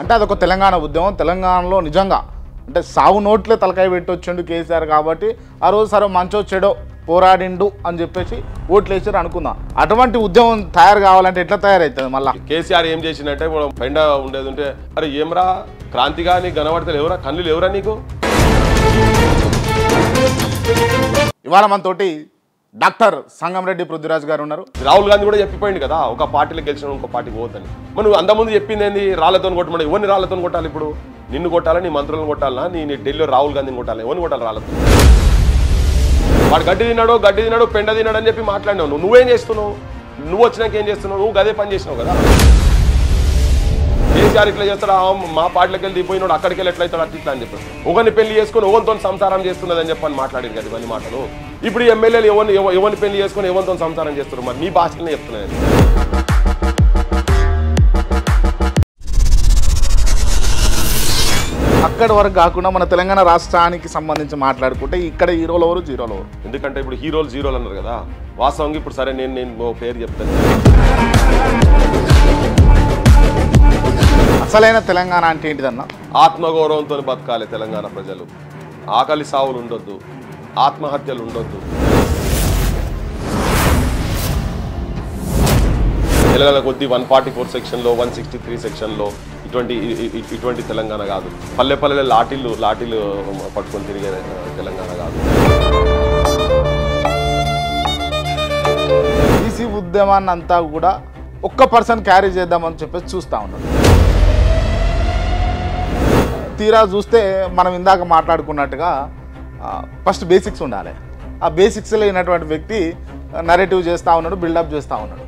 అంటే అదొక తెలంగాణ ఉద్యమం. తెలంగాణలో నిజంగా అంటే సావు నోట్లే తలకాయ పెట్టొచ్చిండు కేసీఆర్ కాబట్టి ఆ రోజు సరే మంచో చెడో పోరాడిండు అని చెప్పేసి ఓట్లు వేసారు అనుకుందాం. అటువంటి ఉద్యమం తయారు కావాలంటే ఎట్లా తయారవుతుంది? మళ్ళీ కేసీఆర్ ఏం చేసిందంటే మనం పెండ ఉండేది ఉంటే అరే ఏమరా క్రాంతిగా నీ కనబడతలు ఎవరా కళ్ళు ఎవరా నీకు? ఇవాళ మనతోటి డాక్టర్ సంగంరెడ్డి పృథ్వీరాజ్ గారు ఉన్నారు. రాహుల్ గాంధీ కూడా చెప్పిపోయింది కదా ఒక పార్టీలో గెలిచిన ఇంకో పార్టీకి పోతని. మనం అంతకుముందు చెప్పింది ఏంది? రాళ్లతో కొట్టమని. ఎవరిని రాళ్లతో కొట్టాలి? ఇప్పుడు నిన్ను కొట్టాలా, నీ మంత్రులను కొట్టాలా, నీ ఢిల్లీలో రాహుల్ గాంధీని కొట్టాలి? ఎవరిని కొట్టాలి? రాళ్లతో. వాడు గడ్డి తిన్నాడు పెండ తిన్నాడు అని చెప్పి మాట్లాడినావు. నువ్వేం చేస్తున్నావు? నువ్వు వచ్చినాక ఏం చేస్తున్నావు? నువ్వు గదే పని చేసినావు కదా. కేసీఆర్ ఇట్లా చేస్తాడు, మా పార్టీలోకి వెళ్ళి దిగిపోయినాడు, అక్కడికి వెళ్ళి ఎట్లయితాడు అట్లా ఇట్లా అని చెప్పారు. ఒకరిని పెళ్లి చేసుకుని ఒకరితో సంసారం చేస్తున్నది అని చెప్పని మాట్లాడారు కదా ఇవన్నీ మాటలు. ఇప్పుడు ఎమ్మెల్యేలు ఎవరిని పెళ్లి చేసుకుని ఎవరితో సంసారం చేస్తారు? మరి మీ భాషలనే చెప్తున్నాను. అక్కడి వరకు కాకుండా మన తెలంగాణ రాష్ట్రానికి సంబంధించి మాట్లాడుకుంటే ఇక్కడ హీరోలు ఎవరు, జీరోలు ఎవరు? ఎందుకంటే ఇప్పుడు హీరోలు జీరోలు అన్నారు కదా. వాస్తవంగా ఇప్పుడు సరే నేను పేరు చెప్తాను. అసలైన తెలంగాణ అంటే ఏంటిదన్నా? ఆత్మగౌరవంతో బతకాలి తెలంగాణ ప్రజలు. ఆకలి సావులు ఉండొద్దు, ఆత్మహత్యలు ఉండొద్దు. తెలంగాణ కొద్ది 144 సెక్షన్లో 163 సెక్షన్లో ఇటువంటి తెలంగాణ కాదు. పల్లె పల్లె లాఠీలు పట్టుకొని తిరిగే తెలంగాణ కాదు. బీసీ ఉద్యమాన్ని అంతా కూడా ఒక్క పర్సన్ క్యారీ చేద్దామని చెప్పేసి చూస్తూ ఉన్నాడు. తీరా చూస్తే మనం ఇందాక మాట్లాడుకున్నట్టుగా ఫస్ట్ బేసిక్స్ ఉండాలి. ఆ బేసిక్స్ లేనటువంటి వ్యక్తి నరేటివ్ చేస్తూ ఉన్నాడు, బిల్డప్ చేస్తూ ఉన్నాడు.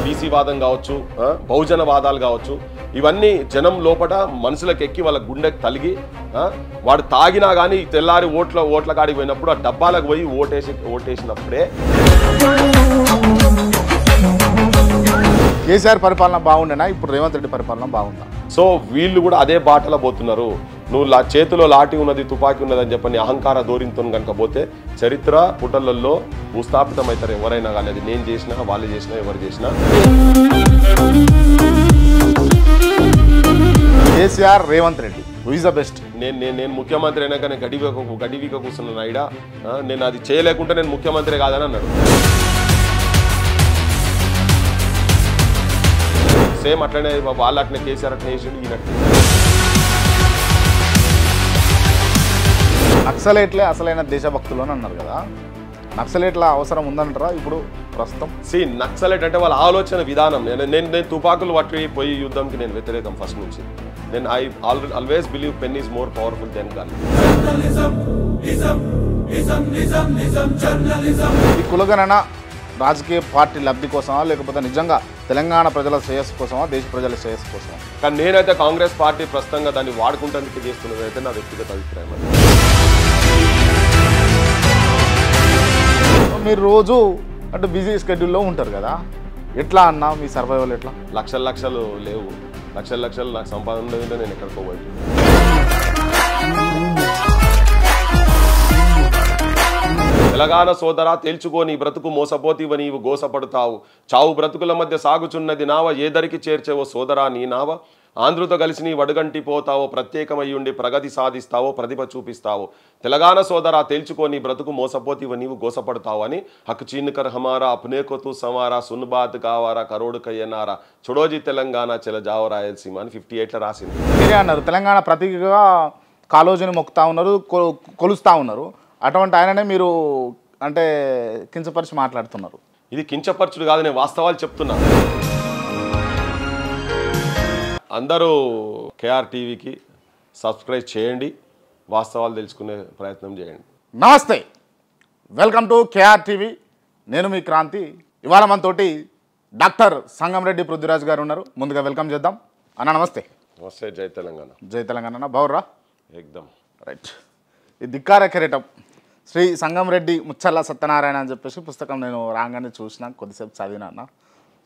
బీసీ వాదం కావచ్చు, బహుజన వాదాలు కావచ్చు, ఇవన్నీ జనం లోపల మనుషులకు ఎక్కి వాళ్ళ గుండెకి తలిగి వాడు తాగినా కానీ తెల్లారి ఓట్ల కాడికి పోయినప్పుడు ఆ డబ్బాలకు పోయి ఓటేసినప్పుడే కేసీఆర్ పరిపాలన బాగుండేనా? ఇప్పుడు రేవంత్ రెడ్డి పరిపాలన బాగుందా? సో వీళ్ళు కూడా అదే బాటలో పోతున్నారు. నువ్వు చేతిలో లాఠీ ఉన్నది, తుపాకీ ఉన్నదని చెప్పని అహంకార ధోరణితో కనుక పోతే చరిత్ర పుటలలో భూస్థాపితం అవుతారు ఎవరైనా కానీ. అది నేను చేసినా, వాళ్ళు చేసినా, ఎవరు చేసినా. KCR, Revanth Reddy who is the best? నేను ముఖ్యమంత్రి అయినా కానీ గడివిగా కూర్చున్న నాయుడా, నేను అది చేయలేకుంటే నేను ముఖ్యమంత్రి కాదని అన్నాడు. సేమ్ అట్లనే వాళ్ళు అట్లనే కేసీఆర్ అట్లనే చేసిండు, ఈయనట్లే. నక్సలైట్లే అసలైన దేశభక్తులు అని అన్నారు కదా. నక్సలైట్ల అవసరం ఉందంటారా ఇప్పుడు ప్రస్తుతం? నక్సలైట్ అంటే వాళ్ళ ఆలోచన విధానం. నేను తుపాకులు పట్టి పోయి యుద్ధంకి నేను వ్యతిరేకం ఫస్ట్ నుంచి. నేను I always believe pen is more powerful than gun. ఈ కులగణన రాజకీయ పార్టీ లబ్ధి కోసమా, లేకపోతే నిజంగా తెలంగాణ ప్రజల శ్రేయస్సు కోసమా, దేశ ప్రజల శ్రేయస్సు కోసమా? కానీ నేనైతే కాంగ్రెస్ పార్టీ ప్రస్తుతంగా దాన్ని వాడుకుంటానికి చేస్తున్నది అయితే నా వ్యక్తిగత అభిప్రాయం. మీరు రోజు అంటే బిజీ షెడ్యూల్లో ఉంటారు కదా, ఎట్లా అన్నా మీ సర్వైవల్ ఎట్లా? లక్షలు లేవు. లక్షలు నాకు సంపాదన ఉండదంటే నేను ఎక్కడికో పోయి. తెలంగాణ సోదరా తేల్చుకో నీ బ్రతుకు మోసపోతీవ నీవు గోసపడతావు. చావు బ్రతుకుల మధ్య సాగుచున్నది నావ, ఏదరికి చేర్చేవో సోదరా నీ నావ. ఆంధ్రుతో కలిసి నీ వడుగంటి పోతావో, ప్రత్యేకమయ్యుండి ప్రగతి సాధిస్తావో, ప్రతిభ చూపిస్తావో. తెలంగాణ సోదరా తేల్చుకో నీ బ్రతుకు మోసపోతీవ నీవు గోసపడతావు అని హక్ చీన్కర్ హమారా అప్నేకోతు సమారా సున్బాత్ కావారా కరోడు కయ్యనారా చుడోజీ తెలంగాణ చెల జావ రాయలసీమ అని 58లో రాసింది. మీరే అన్నారు తెలంగాణ ప్రతీకగా కాళోజీని మొక్కుతా ఉన్నారు, కొలుస్తూ ఉన్నారు. అటువంటి ఆయననే మీరు అంటే కించపరిచి మాట్లాడుతున్నారు. ఇది కించపరచుడు కాదు, నేను వాస్తవాలు చెప్తున్నా. అందరూ కేఆర్ టీవీకి సబ్స్క్రైబ్ చేయండి, వాస్తవాలు తెలుసుకునే ప్రయత్నం చేయండి. నమస్తే, వెల్కమ్ టు కేఆర్ టీవీ. నేను మీ క్రాంతి. ఇవాళ మనతోటి డాక్టర్ సంగంరెడ్డి పృథ్వీరాజ్ గారు ఉన్నారు. ముందుగా వెల్కమ్ చేద్దాం. అన్న నమస్తే. నమస్తే. జై తెలంగాణ. జై తెలంగాణ అన్న. బావుర్రా? ఎగ్దమ్ రైట్. ఈ ధిక్కార కిరీటం శ్రీ సంగంరెడ్డి ముచ్చర్ల సత్యనారాయణ అని చెప్పేసి పుస్తకం నేను రాగానే చూసిన, కొద్దిసేపు చదివినా అన్న.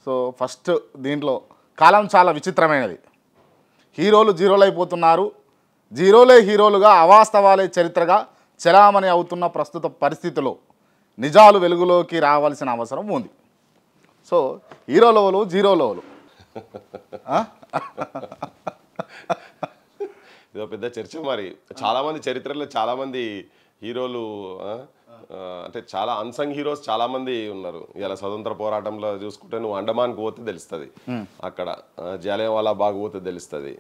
సో ఫస్ట్ దీంట్లో కాలం చాలా విచిత్రమైనది. హీరోలు జీరోలు అయిపోతున్నారు, జీరోలే హీరోలుగా, అవాస్తవాలే చరిత్రగా చలామణి అవుతున్న ప్రస్తుత పరిస్థితిలో నిజాలు వెలుగులోకి రావాల్సిన అవసరం ఉంది. So hero level, zero level ఇదో పెద్ద చర్చ మరి. చాలామంది చరిత్రలో చాలామంది హీరోలు అంటే చాలా అన్సంగ్ హీరోస్ చాలామంది ఉన్నారు. ఇలా స్వతంత్ర పోరాటంలో చూసుకుంటే నువ్వు అండమాన్కి పోతే తెలుస్తుంది, అక్కడ జాలియన్వాలా బాగ్ పోతే తెలుస్తుంది,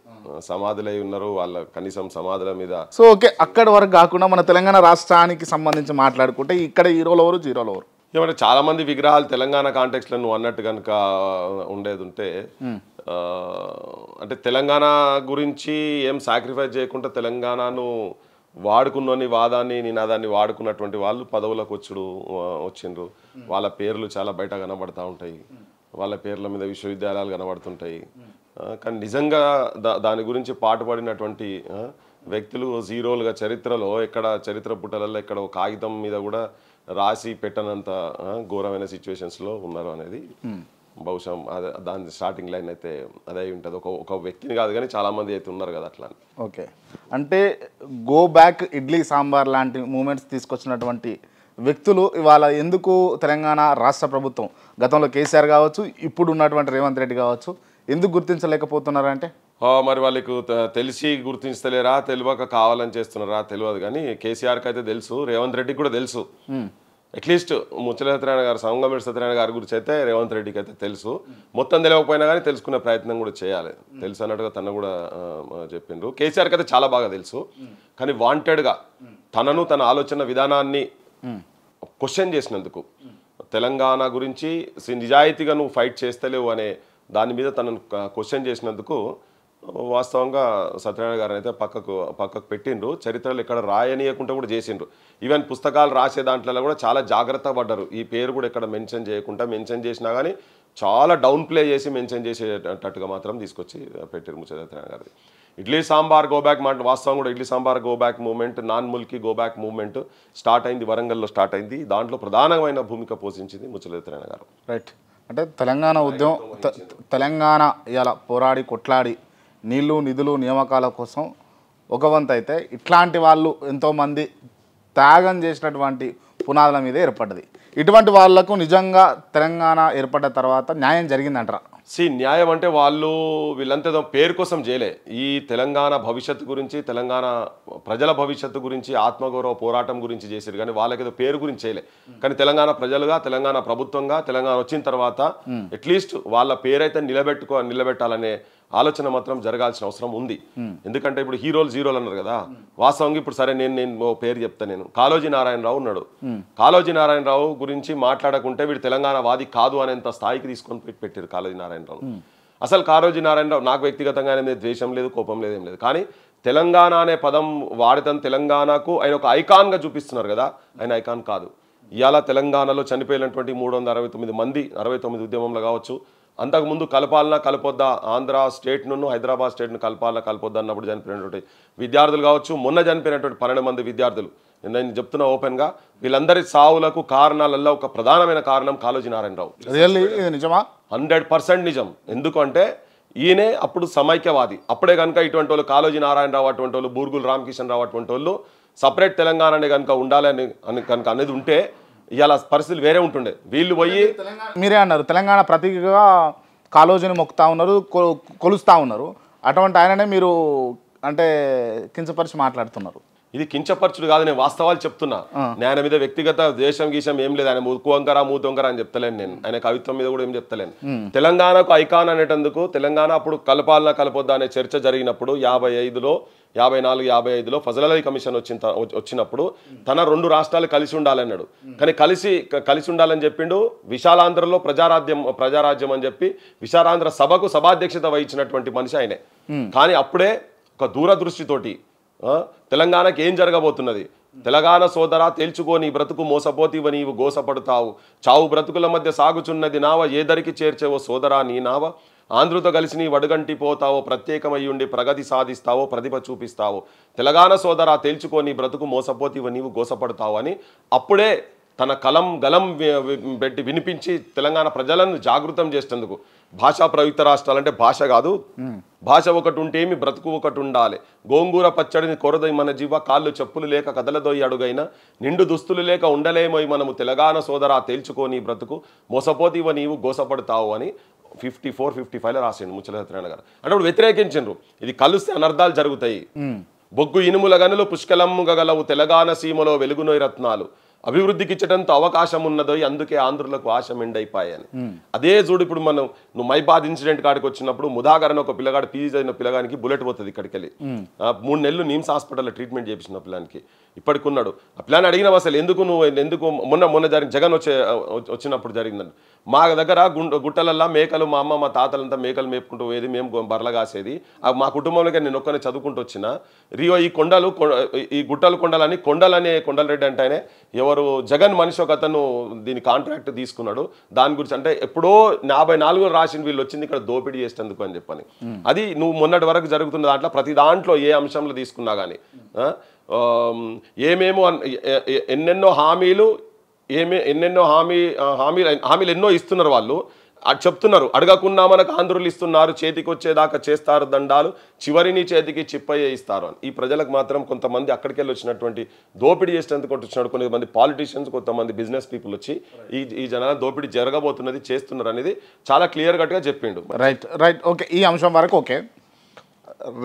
సమాధులు అయి ఉన్నారు వాళ్ళ కనీసం సమాధుల మీద. సో ఓకే, అక్కడి వరకు కాకుండా మన తెలంగాణ రాష్ట్రానికి సంబంధించి మాట్లాడుకుంటే ఇక్కడ హీరోలు ఎవరు, జీరోలు ఎవరు? ఏమంటే చాలా మంది విగ్రహాలు తెలంగాణ కాంటెక్స్లో నువ్వు అన్నట్టు కనుక ఉండేది ఉంటే, అంటే తెలంగాణ గురించి ఏం సాక్రిఫైస్ చేయకుండా తెలంగాణను వాడుకున్నోని వాదాన్ని నినాదాన్ని వాడుకున్నటువంటి వాళ్ళు పదవులకు వచ్చిండ్రు. వాళ్ళ పేర్లు చాలా బయట కనబడతా ఉంటాయి, వాళ్ళ పేర్ల మీద విశ్వవిద్యాలయాలు కనబడుతుంటాయి. కానీ నిజంగా దాని గురించి పాటుపడినటువంటి వ్యక్తులు జీరోలుగా చరిత్రలో ఎక్కడ చరిత్ర పుటలలో ఎక్కడ ఒక కాగితం మీద కూడా రాసి పెట్టనంత ఘోరమైన సిచ్యువేషన్స్లో ఉన్నారు అనేది బహుశా దాని స్టార్టింగ్ లైన్ అయితే అదే ఉంటుంది. ఒక వ్యక్తిని కాదు కానీ చాలామంది అయితే ఉన్నారు కదా అట్లా. ఓకే, అంటే గో బ్యాక్ ఇడ్లీ సాంబార్ లాంటి మూమెంట్స్ తీసుకొచ్చినటువంటి వ్యక్తులు ఇవాళ ఎందుకు తెలంగాణ రాష్ట్ర ప్రభుత్వం, గతంలో కేసీఆర్ కావచ్చు, ఇప్పుడు ఉన్నటువంటి రేవంత్ రెడ్డి కావచ్చు, ఎందుకు గుర్తించలేకపోతున్నారంటే? మరి వాళ్ళకు తెలిసి గుర్తించలేరా, తెలియక కావాలని చేస్తున్నారా తెలియదు. కానీ కేసీఆర్కి అయితే తెలుసు, రేవంత్ రెడ్డికి కూడా తెలుసు. అట్లీస్ట్ ముచ్చల సత్యనారాయణ గారు, సంగమేటి సత్యనారాయణ గారి గురించి అయితే రేవంత్ రెడ్డికి అయితే తెలుసు. మొత్తం తెలియకపోయినా కానీ తెలుసుకునే ప్రయత్నం కూడా చేయాలి. తెలుసు అన్నట్టుగా తను కూడా చెప్పిండ్రు. కేసీఆర్కి అయితే చాలా బాగా తెలుసు, కానీ వాంటెడ్గా తనను తన ఆలోచన విధానాన్ని క్వశ్చన్ చేసినందుకు, తెలంగాణ గురించి నిజాయితీగా నువ్వు ఫైట్ చేస్తలేవు అనే దాని మీద తనను క్వశ్చన్ చేసినందుకు వాస్తవంగా సత్యనారాయణ గారు అయితే పక్కకు పెట్టిండ్రు. చరిత్రలు ఎక్కడ రాయనీయకుండా కూడా చేసిండ్రు. ఈవెన్ పుస్తకాలు రాసే దాంట్లో కూడా చాలా జాగ్రత్త పడ్డారు. ఈ పేరు కూడా ఎక్కడ మెన్షన్ చేయకుండా, మెన్షన్ చేసినా కానీ చాలా డౌన్ ప్లే చేసి మెన్షన్ చేసేటట్టుగా మాత్రం తీసుకొచ్చి పెట్టారు ముచ్చట సత్యనారాయణ గారి. ఇడ్లీ సాంబార్ గో బ్యాక్ మాట వాస్తవం కూడా idli sambar go back movement, non Mulki go back movement start అయింది, వరంగల్లో స్టార్ట్ అయింది. దాంట్లో ప్రధానమైన భూమిక పోషించింది ముచ్చట సత్యనారాయణ గారు. రైట్, అంటే తెలంగాణ ఉద్యమం, తెలంగాణ ఇలా పోరాడి కొట్లాడి నీళ్లు నిధులు నియామకాల కోసం ఒక వంతు అయితే, ఇట్లాంటి వాళ్ళు ఎంతోమంది త్యాగం చేసినటువంటి పునాదుల మీద ఏర్పడ్డది. ఇటువంటి వాళ్లకు నిజంగా తెలంగాణ ఏర్పడ్డ తర్వాత న్యాయం జరిగిందంటారా? న్యాయం అంటే వీళ్ళంతా పేరు కోసం చేయలే. ఈ తెలంగాణ భవిష్యత్తు గురించి, తెలంగాణ ప్రజల భవిష్యత్తు గురించి, ఆత్మగౌరవ పోరాటం గురించి చేశారు, కానీ వాళ్ళకేదో పేరు గురించి చేయలే. కానీ తెలంగాణ ప్రజలుగా, తెలంగాణ ప్రభుత్వంగా, తెలంగాణ వచ్చిన తర్వాత అట్లీస్ట్ వాళ్ళ పేరైతే నిలబెట్టాలనే ఆలోచన మాత్రం జరగాల్సిన అవసరం ఉంది. ఎందుకంటే ఇప్పుడు హీరోలు జీరోలు అన్నారు కదా, వాస్తవంగా ఇప్పుడు సరే నేను పేరు చెప్తాను. నేను కాళోజీ నారాయణరావు ఉన్నాడు. కాళోజీ నారాయణరావు గురించి మాట్లాడకుంటే వీడు తెలంగాణ వాది కాదు అనేంత స్థాయికి తీసుకొని పెట్టారు కాళోజీ నారాయణరావు. అసలు కాళోజీ నారాయణరావు నాకు వ్యక్తిగతంగా ద్వేషం లేదు, కోపం లేదు, ఏం లేదు. కానీ తెలంగాణ అనే పదం వాడితే తెలంగాణకు ఆయన ఒక ఐకాన్గా చూపిస్తున్నారు కదా, ఆయన ఐకాన్ కాదు. ఇవాళ తెలంగాణలో చనిపోయినటువంటి 369 మంది 69 ఉద్యమంలో కావచ్చు, అంతకుముందు కలపాలన్నా కలపొద్దా, ఆంధ్ర స్టేట్ను హైదరాబాద్ స్టేట్ను కలపొద్దా అన్నప్పుడు చనిపోయినటువంటి విద్యార్థులు కావచ్చు, మొన్న చనిపోయినటువంటి 12 మంది విద్యార్థులు. నేను చెప్తున్నా ఓపెన్గా, వీళ్ళందరి సావులకు కారణాలలో ఒక ప్రధానమైన కారణం కాళోజీ నారాయణరావు. నిజమా? 100% నిజం. ఎందుకంటే ఈయనే అప్పుడు సమైక్యవాది. అప్పుడే కనుక ఇటువంటి వాళ్ళు కాళోజీ నారాయణరావు అటువంటి వాళ్ళు, బూర్గుల రామకిషన్ రావు అటువంటి వాళ్ళు సపరేట్ తెలంగాణ కనుక ఉండాలని కనుక అనేది ఉంటే ఇవాళ పరిస్థితులు వేరే ఉంటుండే. వీళ్ళు పోయి మీరే అన్నారు తెలంగాణ ప్రతీకగా కాళోజీని మొక్కుతా ఉన్నారు, కొలుస్తూ ఉన్నారు. అటువంటి ఆయననే మీరు అంటే కించపరిచి మాట్లాడుతున్నారు. ఇది కించపరచుడు కాదు, నేను వాస్తవాలు చెప్తున్నా. ఆయన మీద వ్యక్తిగత ద్వేషం గీషం ఏం లేదు. ఆయన ముక్కువంకర మూతొంకర అని చెప్తలేను నేను. ఆయన కవిత్వం మీద కూడా ఏం చెప్తలేను. తెలంగాణకు ఐకాన్ అనేటందుకు తెలంగాణ అప్పుడు కలపాలన కలపొద్దా అనే చర్చ జరిగినప్పుడు 54, 55లో ఫజల్ అలీ కమిషన్ వచ్చినప్పుడు తన 2 రాష్ట్రాలు కలిసి ఉండాలన్నాడు. కానీ కలిసి ఉండాలని చెప్పిండు. విశాలాంధ్రలో ప్రజారాజ్యం అని చెప్పి విశాలాంధ్ర సభకు సభాధ్యక్షత వహించినటువంటి మనిషి ఆయనే. కానీ అప్పుడే ఒక దూరదృష్టితోటి తెలంగాణకి ఏం జరగబోతున్నది, తెలంగాణ సోదరా తేల్చుకో నీ బ్రతుకు మోసపోతీవ నీవు గోసపడతావు, చావు బ్రతుకుల మధ్య సాగుచున్నది నావ, ఏదరికి చేర్చేవో సోదరా నీ నావ, ఆంధ్రుతో కలిసి నీ వడుగంటి పోతావో, ప్రత్యేకమయ్యుండి ప్రగతి సాధిస్తావో, ప్రతిభ చూపిస్తావో, తెలంగాణ సోదరా తేల్చుకో నీ బ్రతుకు మోసపోతీవ నీవు గోసపడతావు అని అప్పుడే తన గలం పెట్టి వినిపించి తెలంగాణ ప్రజలను జాగృతం చేసేందుకు. భాషా ప్రయుక్త రాష్ట్రాలంటే భాష కాదు, భాష ఒకటి ఉంటేమి బ్రతుకు ఒకటి ఉండాలి, గోంగూర పచ్చడిని కొరదై మన జీవ, కాళ్ళు చెప్పులు లేక కదలదోయి అడుగైనా, నిండు దుస్తులు లేక ఉండలేమోయి మనము, తెలంగాణ సోదరా తేల్చుకో నీ బ్రతుకు మోసపోతీవ నీవు గోసపడతావు అని 54-55లో రాసిండు ముచ్చల సత్యనారాయణ గారు. అంటే ఇప్పుడు వ్యతిరేకించిండ్రు, ఇది కలిస్తే అనర్థాలు జరుగుతాయి. బొగ్గు ఇనుముల గనులు పుష్కలమ్ముగ గలవు తెలంగాణ సీమలో వెలుగునోయి రత్నాలు అభివృద్ధికి ఇచ్చటంతో అవకాశం ఉన్నదో అందుకే ఆంధ్రులకు ఆశ మెండైపోయాయని. అదే చూడు ఇప్పుడు నువ్వు మైబాద్ ఇన్సిడెంట్ కాడికి వచ్చినప్పుడు ముదాగరణ ఒక పిల్లగాడు పీజీ చదివిన పిల్లగానికి బుల్లెట్ పోతుంది ఇక్కడికి వెళ్ళి 3 నెలలు నిమ్స్ హాస్పిటల్లో ట్రీట్మెంట్ చేయించిన పిల్లానికి ఇప్పటికి ఉన్నాడు. ఆ పిల్లని అడిగిన అసలు ఎందుకు మొన్న జరిగిన జగన్ వచ్చినప్పుడు జరిగిందండి. మా దగ్గర గుట్టలల్లా మేకలు మా అమ్మ మా తాతలంతా మేకలు మేపుకుంటూ పోయేది, మేము బర్ల కాసేది. మా కుటుంబంలోకి నేను ఒక్కనే చదువుకుంటూ వచ్చిన రియో ఈ కొండలు ఈ గుట్టలు కొండలని కొండలరెడ్డి అంటేనే ఎవరు జగన్ మనిషి ఒక అతను దీని కాంట్రాక్ట్ తీసుకున్నాడు. దాని గురించి అంటే ఎప్పుడో 54 రాసిన వీళ్ళు వచ్చింది ఇక్కడ దోపిడీ చేసేందుకు అని చెప్పని. అది నువ్వు మొన్నటి వరకు జరుగుతున్న దాంట్లో ప్రతి దాంట్లో ఏ అంశంలో తీసుకున్నా కానీ ఏమేమో ఎన్నెన్నో హామీలు హామీలు ఎన్నో ఇస్తున్నారు వాళ్ళు. చెప్తున్నారు అడగకున్నా మనకు ఆంధ్రులు ఇస్తున్నారు, చేతికి వచ్చేదాకా చేస్తారు దండాలు, చివరి నీ చేతికి చిప్పయ్యే ఇస్తారు అని. ఈ ప్రజలకు మాత్రం కొంతమంది అక్కడికి వెళ్ళి వచ్చినటువంటి దోపిడీ చేసేందుకు వచ్చినట్టు కొంతమంది పాలిటీషియన్స్, కొంతమంది బిజినెస్ పీపుల్ వచ్చి ఈ జనాల దోపిడీ జరగబోతున్నది చేస్తున్నారు అనేది చాలా క్లియర్ కట్గా చెప్పిండు. Right okay. ఈ అంశం వరకు ఓకే.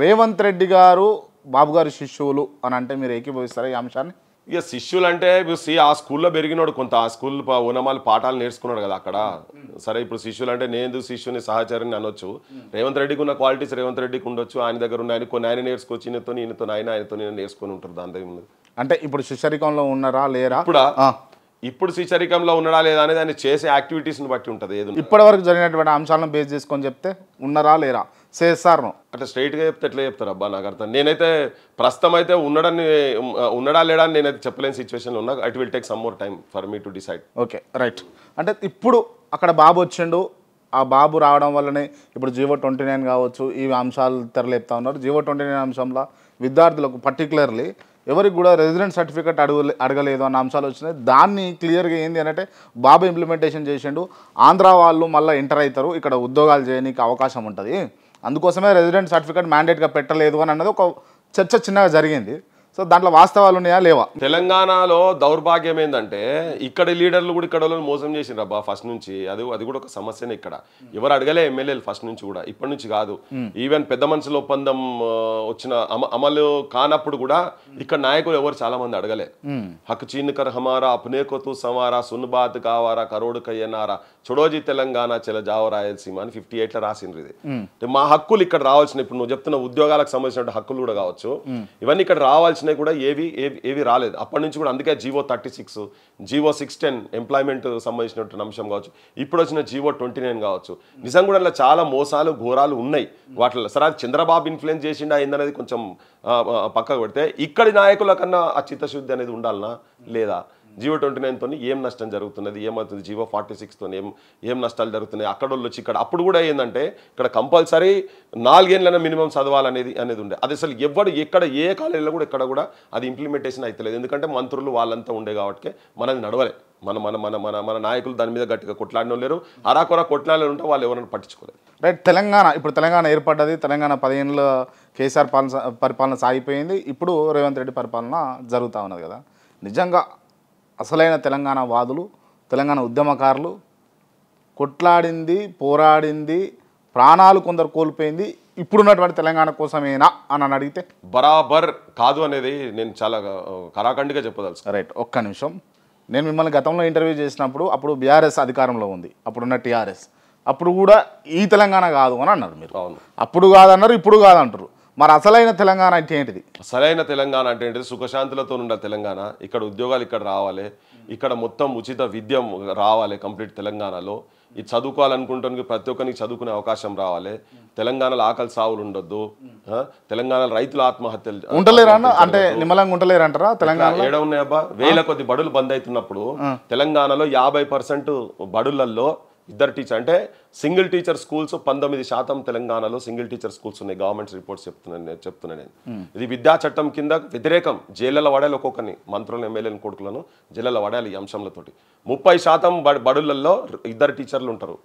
రేవంత్ రెడ్డి గారు బాబు గారి శిష్యువులు అని అంటే మీరు ఏకీభవిస్తారా ఈ అంశాన్ని? ఇక శిష్యులు అంటే ఆ స్కూల్లో పెరిగినాడు, కొంత ఆ స్కూల్ ఓనమాలు పాఠాలు నేర్చుకున్నాడు కదా అక్కడ. సరే ఇప్పుడు శిష్యులు అంటే నేను శిష్యుని సహచరిని అనొచ్చు. రేవంత్ రెడ్డికి ఉన్న క్వాలిటీస్ రేవంత్ రెడ్డికి ఉండొచ్చు, ఆయన దగ్గర ఉన్న ఆయన కొన్ని ఆయన నేర్చుకోవచ్చు, ఈయనతో నేను నేర్చుకొని ఉంటారు. దాని దగ్గర ఉంది. అంటే ఇప్పుడు శిష్యరికంలో ఉన్నారా లేరా? ఇప్పుడు శిష్యరికంలో ఉన్నాడా లేదా అనేది ఆయన చేసే యాక్టివిటీస్ని బట్టి ఉంటుంది. ఏది ఇప్పటి వరకు జరిగినటువంటి అంశాలను బేస్ చేసుకొని చెప్తే ఉన్నారా లేరా చేస్తారు అంటే స్ట్రైట్గా చెప్తే ఎట్లా చెప్తారు అబ్బా నాకు అర్థం. నేనైతే ప్రస్తుతం అయితే ఉన్నాడా లేడా అని నేనైతే చెప్పలేని సిచ్యువేషన్లో ఉన్నా. It will take some more time for me to decide. Okay right. అంటే ఇప్పుడు అక్కడ బాబు వచ్చిండు, ఆ బాబు రావడం వల్లనే ఇప్పుడు జీవో 29 కావచ్చు ఈ అంశాలు తెరలేపుతా ఉన్నారు. జీవో 29 అంశంలో విద్యార్థులకు పర్టికులర్లీ ఎవరికి కూడా రెసిడెంట్ సర్టిఫికేట్ అడగలేదు అన్న అంశాలు వచ్చినాయి. దాన్ని క్లియర్గా ఏంది అంటే బాబు ఇంప్లిమెంటేషన్ చేసిండు, ఆంధ్ర వాళ్ళు మళ్ళీ ఎంటర్ అవుతారు, ఇక్కడ ఉద్యోగాలు చేయడానికి అవకాశం ఉంటుంది, అందుకోసమే రెసిడెంట్ సర్టిఫికేట్ మ్యాండేట్గా పెట్టలేదు అని అన్నది ఒక చర్చ చిన్నగా జరిగింది. సో దాంట్లో వాస్తవాలు ఉన్నాయా లేవా? తెలంగాణలో దౌర్భాగ్యం ఏంటంటే ఇక్కడ లీడర్లు కూడా ఇక్కడ మోసం చేసిండ్రు అబ్బా ఫస్ట్ నుంచి. అది కూడా ఒక సమస్యనే. ఇక్కడ ఎవరు అడగలే ఎమ్మెల్యేలు ఫస్ట్ నుంచి కూడా, ఇప్పటి నుంచి కాదు. ఈవెన్ పెద్ద మనుషుల ఒప్పందం వచ్చిన అమలు కానప్పుడు కూడా ఇక్కడ నాయకులు ఎవరు చాలా మంది అడగలే. హక్ చీన్కర్ హమారా అప్నే కో తూ సమారా సున్ బాత్ కావారా కరోడు కయ్యనారా చొడోజీ తెలంగాణ చెల జావ రాయలసీమ అని 58లో రాసిండ్రు. ఇది మా హక్కులు ఇక్కడ రావాల్సిన, ఇప్పుడు నువ్వు చెప్తున్న ఉద్యోగాలకు సంబంధించిన హక్కులు కూడా కావచ్చు, ఇవన్నీ ఇక్కడ రావాల్సిన కూడా ఏవి రాలేదు అప్పటి నుంచి కూడా. అందుకే జీవో 36, జీవో 610 ఎంప్లాయ్మెంట్ సంబంధించినటువంటి అంశం కావచ్చు, ఇప్పుడు వచ్చిన జీవో 29 కావచ్చు. నిజంగా కూడా అలా చాలా మోసాలు ఘోరాలు ఉన్నాయి వాటిలో. సరే అది చంద్రబాబు ఇన్ఫ్లుయెన్స్ చేసిండా అయిందనేది కొంచెం పక్కకు పెడితే ఇక్కడి నాయకుల కన్నా ఆ చిత్తశుద్ధి అనేది ఉండాలనా లేదా? జీవో 29తో ఏం నష్టం జరుగుతున్నది, ఏమవుతుంది? జీవో 46తో ఏం నష్టాలు జరుగుతున్నాయి? అక్కడ వాళ్ళు వచ్చి ఇక్కడ అప్పుడు కూడా ఏంటంటే ఇక్కడ కంపల్సరీ 4 ఏళ్ళైనా మినిమం చదవాలనేది ఉండే. అది అసలు ఎక్కడ ఏ కాలేజీలో కూడా ఎక్కడ కూడా అది ఇంప్లిమెంటేషన్ అవుతలేదు. ఎందుకంటే మంత్రులు వాళ్ళంతా ఉండే కాబట్టి మనది నడవలే. మన మన మన మన మన నాయకులు దాని మీద గట్టిగా కొట్లాడిన లేరు, అరాకొర కొట్లాడే ఉంటే వాళ్ళు ఎవరైనా పట్టించుకోలేదు. రైట్. ఇప్పుడు తెలంగాణ ఏర్పడ్డది, తెలంగాణ 10 ఏళ్ళ కేసీఆర్ పరిపాలన సాగిపోయింది, ఇప్పుడు రేవంత్ రెడ్డి పరిపాలన జరుగుతూ ఉన్నది కదా. నిజంగా అసలైన తెలంగాణ వాదులు, తెలంగాణ ఉద్యమకారులు కొట్లాడింది, పోరాడింది, ప్రాణాలు కొందరు కోల్పోయింది ఇప్పుడున్నటువంటి తెలంగాణ కోసమేనా అని అడిగితే బరాబర్ కాదు అనేది నేను చాలా కరాఖండిగా చెప్పదలుచు. రైట్. ఒక్క నిమిషం. నేను మిమ్మల్ని గతంలో ఇంటర్వ్యూ చేసినప్పుడు అప్పుడు బీఆర్ఎస్ అధికారంలో ఉంది, అప్పుడున్న టీఆర్ఎస్, అప్పుడు కూడా ఈ తెలంగాణ కాదు అని అన్నారు మీరు. అవును, అప్పుడు కాదన్నారు, ఇప్పుడు కాదంటారు. మరి అసలైన తెలంగాణ అంటే ఏంటిది? అసలైన తెలంగాణ అంటే ఏంటిది? సుఖశాంతులతో ఉండాలి తెలంగాణ. ఇక్కడ ఉద్యోగాలు ఇక్కడ రావాలి, ఇక్కడ మొత్తం ఉచిత విద్య రావాలి కంప్లీట్ తెలంగాణలో. ఇది చదువుకోవాలనుకుంటానికి ప్రతి ఒక్కరికి చదువుకునే అవకాశం రావాలి. తెలంగాణలో ఆకలి సావులు ఉండొద్దు, తెలంగాణలో రైతుల ఆత్మహత్యలు ఉండలేరా? అంటే నిమ్మలంగా ఉండలేరంటారా? తెలంగాణ ఏడ ఉన్నాయబ్బా? వేల కొద్ది బడులు బంద్ అవుతున్నప్పుడు తెలంగాణలో 50% బడులలో 2 టీచర్ అంటే సింగిల్ టీచర్ స్కూల్స్ 19% తెలంగాణలో సింగిల్ టీచర్ స్కూల్స్ ఉన్నాయి. గవర్నమెంట్ రిపోర్ట్స్ చెప్తున్నా నేను. ఇది విద్యా చట్టం కింద వ్యతిరేకం. జైళ్ళలో వాడాలి ఒక్కొక్కరిని, మంత్రులను ఎమ్మెల్యేలను కొడుకులను జైళ్ళలో వాడాలి ఈ అంశంలతోటి. 30% బడులలో 2 టీచర్లు ఉంటారు.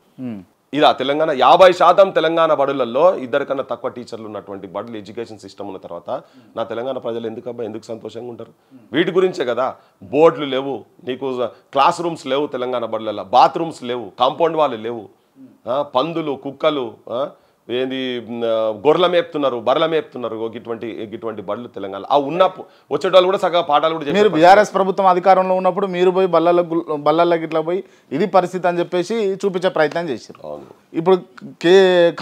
ఇలా తెలంగాణ 50% తెలంగాణ బడులలో 2 కన్నా తక్కువ టీచర్లు ఉన్నటువంటి బడులు ఎడ్యుకేషన్ సిస్టమ్ ఉన్న తర్వాత నా తెలంగాణ ప్రజలు ఎందుకు సంతోషంగా ఉంటారు? వీటి గురించే కదా. బోర్డులు లేవు, నీకు క్లాస్ రూమ్స్ లేవు తెలంగాణ బడులలో, బాత్రూమ్స్ లేవు, కాంపౌండ్ వాళ్ళు లేవు, పందులు కుక్కలు ఏంది గొర్రెల మేపుతున్నారు బర్రెల మేపుతున్నారు ఇటువంటి బడులు తెలంగాణ ఆ ఉన్న వచ్చేటోళ్ళు కూడా సగం పాఠాలు కూడా మీరు బీఆర్ఎస్ ప్రభుత్వం అధికారంలో ఉన్నప్పుడు మీరు పోయి బల్లలకు ఇట్లా పోయి ఇది పరిస్థితి అని చెప్పేసి చూపించే ప్రయత్నం చేశారు. ఇప్పుడు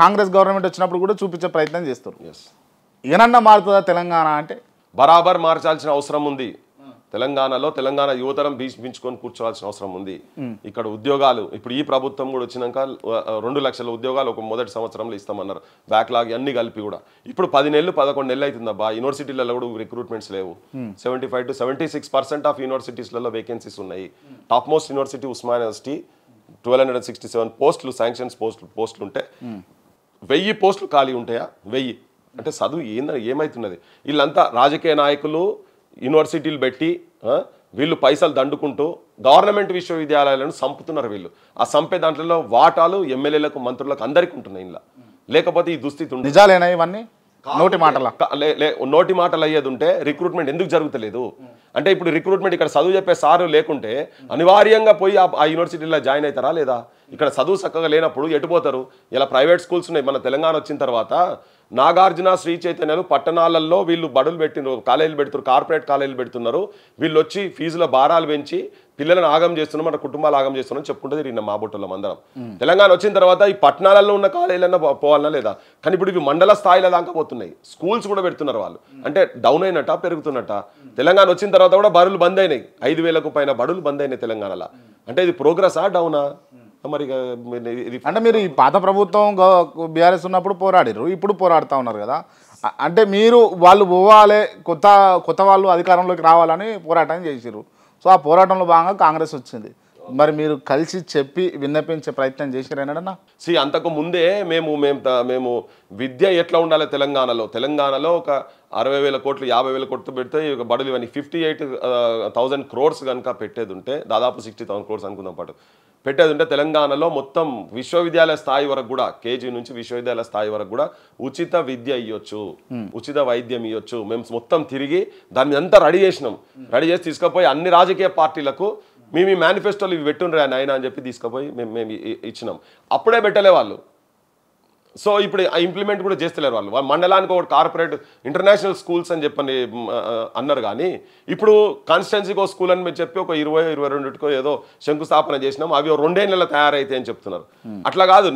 కాంగ్రెస్ గవర్నమెంట్ వచ్చినప్పుడు కూడా చూపించే ప్రయత్నం చేస్తారు. ఏనన్నా మారుతుందా తెలంగాణ అంటే? బరాబర్ మార్చాల్సిన అవసరం ఉంది. తెలంగాణలో తెలంగాణ యువతరం బీచుకొని కూర్చోవాల్సిన అవసరం ఉంది. ఇక్కడ ఉద్యోగాలు ఇప్పుడు ఈ ప్రభుత్వం కూడా వచ్చినాక 2 లక్షల ఉద్యోగాలు ఒక మొదటి సంవత్సరంలో ఇస్తామన్నారు. బ్యాక్లాగ్ అన్ని కలిపి కూడా ఇప్పుడు 10 నెలలు 11 నెలలు అవుతుందబ్బా. యూనివర్సిటీలలో కూడా రిక్రూట్మెంట్స్ లేవు. 75 to 76% ఆఫ్ యూనివర్సిటీస్లలో వేకెన్సీస్ ఉన్నాయి. Top most university Osmania university 1267 పోస్టులు శాంక్షన్స్ పోస్టులు ఉంటే 1000 పోస్టులు ఖాళీ ఉంటాయా? 1000 అంటే చదువు ఏమవుతున్నది? వీళ్ళంతా రాజకీయ నాయకులు యూనివర్సిటీలు పెట్టి వీళ్ళు పైసలు దండుకుంటూ గవర్నమెంట్ విశ్వవిద్యాలయాలను సంపుతున్నారు. వీళ్ళు ఆ సంపే దాంట్లో వాటాలు ఎమ్మెల్యేలకు మంత్రులకు అందరికీ ఉంటున్నాయి. ఇలా లేకపోతే ఈ దుస్థితి నిజాలేనా ఇవన్నీ? నోటి మాటలు అయ్యేది ఉంటే రిక్రూట్మెంట్ ఎందుకు జరుగుతలేదు అంటే ఇప్పుడు రిక్రూట్మెంట్ ఇక్కడ చదువు చెప్పే సారు లేకుంటే అనివార్యంగా పోయి ఆ యూనివర్సిటీలో జాయిన్ అవుతారా లేదా? ఇక్కడ చదువు చక్కగా లేనప్పుడు ఎటుపోతారు? ఇలా ప్రైవేట్ స్కూల్స్ ఉన్నాయి. మన తెలంగాణ వచ్చిన తర్వాత నాగార్జున శ్రీ చైతన్యలు పట్టణాలలో వీళ్ళు బడులు పెట్టినారు, కాలేజీలు పెడుతున్నారు, కార్పొరేట్ కాలేజీలు పెడుతున్నారు. వీళ్ళు వచ్చి ఫీజుల భారాలు పెంచి పిల్లలను ఆగం చేస్తున్నాం, మన కుటుంబాలు ఆగం చేస్తున్నాం చెప్పుకుంటే నిన్న మా బొట్టలో అందరం. తెలంగాణ వచ్చిన తర్వాత ఈ పట్టణాలలో ఉన్న కాలేజీలన్నా పోవాలన్నా లేదా? కానీ ఇప్పుడు ఇవి మండల స్థాయిలో దాకా పోతున్నాయి. స్కూల్స్ కూడా పెడుతున్నారు వాళ్ళు. అంటే డౌన్ అయినట్ట పెరుగుతున్నట్ట? తెలంగాణ వచ్చిన తర్వాత కూడా బడులు బంద్ అయినాయి. 5,000కు పైన బడులు బంద్ అయినాయి తెలంగాణలో. అంటే ఇది ప్రోగ్రెసా డౌనా? మరి అంటే మీరు ఈ పాత ప్రభుత్వం బీఆర్ఎస్ ఉన్నప్పుడు పోరాడారు, ఇప్పుడు పోరాడుతూ ఉన్నారు కదా. అంటే మీరు వాళ్ళు పోవాలి, కొత్త వాళ్ళు అధికారంలోకి రావాలని పోరాటం చేసారు. సో ఆ పోరాటంలో భాగంగా కాంగ్రెస్ వచ్చింది. మరి మీరు కలిసి చెప్పి విన్నపించే ప్రయత్నం చేశారేనన్నా? అంతకు ముందే మేము విద్య ఎట్లా ఉండాలి తెలంగాణలో ఒక 60,000 కోట్లు 50,000 కోట్లు పెడితే బడులు ఇవన్నీ 58,000 crores కనుక పెట్టేది ఉంటే దాదాపు 60,000 crores అనుకుందాం పాటు పెట్టేది ఉంటే తెలంగాణలో మొత్తం విశ్వవిద్యాలయ స్థాయి వరకు కూడా కేజీ నుంచి విశ్వవిద్యాలయ స్థాయి వరకు కూడా ఉచిత విద్య ఇవ్వచ్చు, ఉచిత వైద్యం ఇవ్వచ్చు. మేము మొత్తం తిరిగి దాన్ని అంతా రెడీ చేసి తీసుకుపోయి అన్ని రాజకీయ పార్టీలకు మేము ఈ మేనిఫెస్టోలు ఇవి పెట్టుండ్రే ఆయన అని చెప్పి తీసుకుపోయి మేము ఇచ్చినాం. అప్పుడే పెట్టలే వాళ్ళు. సో ఇప్పుడు ఇంప్లిమెంట్ కూడా చేస్తలేరు వాళ్ళు. మండలానికి ఒకటి కార్పొరేట్ ఇంటర్నేషనల్ స్కూల్స్ అని చెప్పని అన్నారు. కానీ ఇప్పుడు కాన్స్టిట్యున్సీకి ఒక స్కూల్ అని చెప్పి ఒక 20-22 ఏదో శంకుస్థాపన చేసినాం. అవి 2 నెలలు తయారైతే అని చెప్తున్నారు. అట్లా కాదు.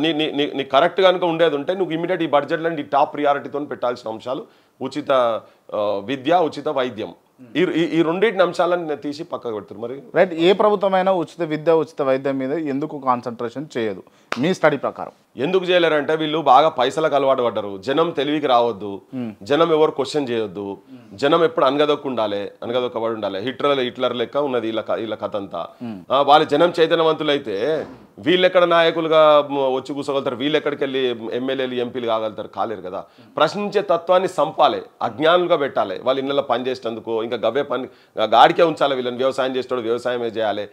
నీ కరెక్ట్ కనుక ఉండేది ఉంటే నువ్వు ఇమీడియట్ ఈ బడ్జెట్లో ఈ టాప్ ప్రియారిటీతో పెట్టాల్సిన అంశాలు ఉచిత విద్య, ఉచిత వైద్యం, ఈ రెండింటిని అంశాలను తీసి పక్కకు పెడతారు. మరి రైట్, ఏ ప్రభుత్వమైనా ఉచిత విద్య ఉచిత వైద్యం మీద ఎందుకు కాన్సన్ట్రేషన్ చేయదు మీ స్టడీ ప్రకారం? ఎందుకు చేయలేరంటే వీళ్ళు బాగా పైసలకు అలవాటు పడ్డారు. జనం తెలివికి రావద్దు, జనం ఎవరు క్వశ్చన్ చేయొద్దు, జనం ఎప్పుడు అనగదొక్కబడి ఉండాలి. హిట్లర్ లెక్క ఉన్నది వీళ్ళ కథ అంతా. వాళ్ళ జనం చైతన్యవంతులు అయితే వీళ్ళెక్కడ నాయకులుగా వచ్చి కూర్చోగలుగుతారు? వీళ్ళెక్కడికి వెళ్ళి ఎమ్మెల్యేలు ఎంపీలు కాగలుగుతారు? కాలేరు కదా. ప్రశ్నించే తత్వాన్ని సంపాలి, అజ్ఞానులుగా పెట్టాలి. వాళ్ళు ఇళ్ళలో పని చేసేందుకు ఇంకా గవ్వే పని గాడికే ఉంచాలి. వీళ్ళని వ్యవసాయం చేసేటోడు వ్యవసాయమే చేయాలి,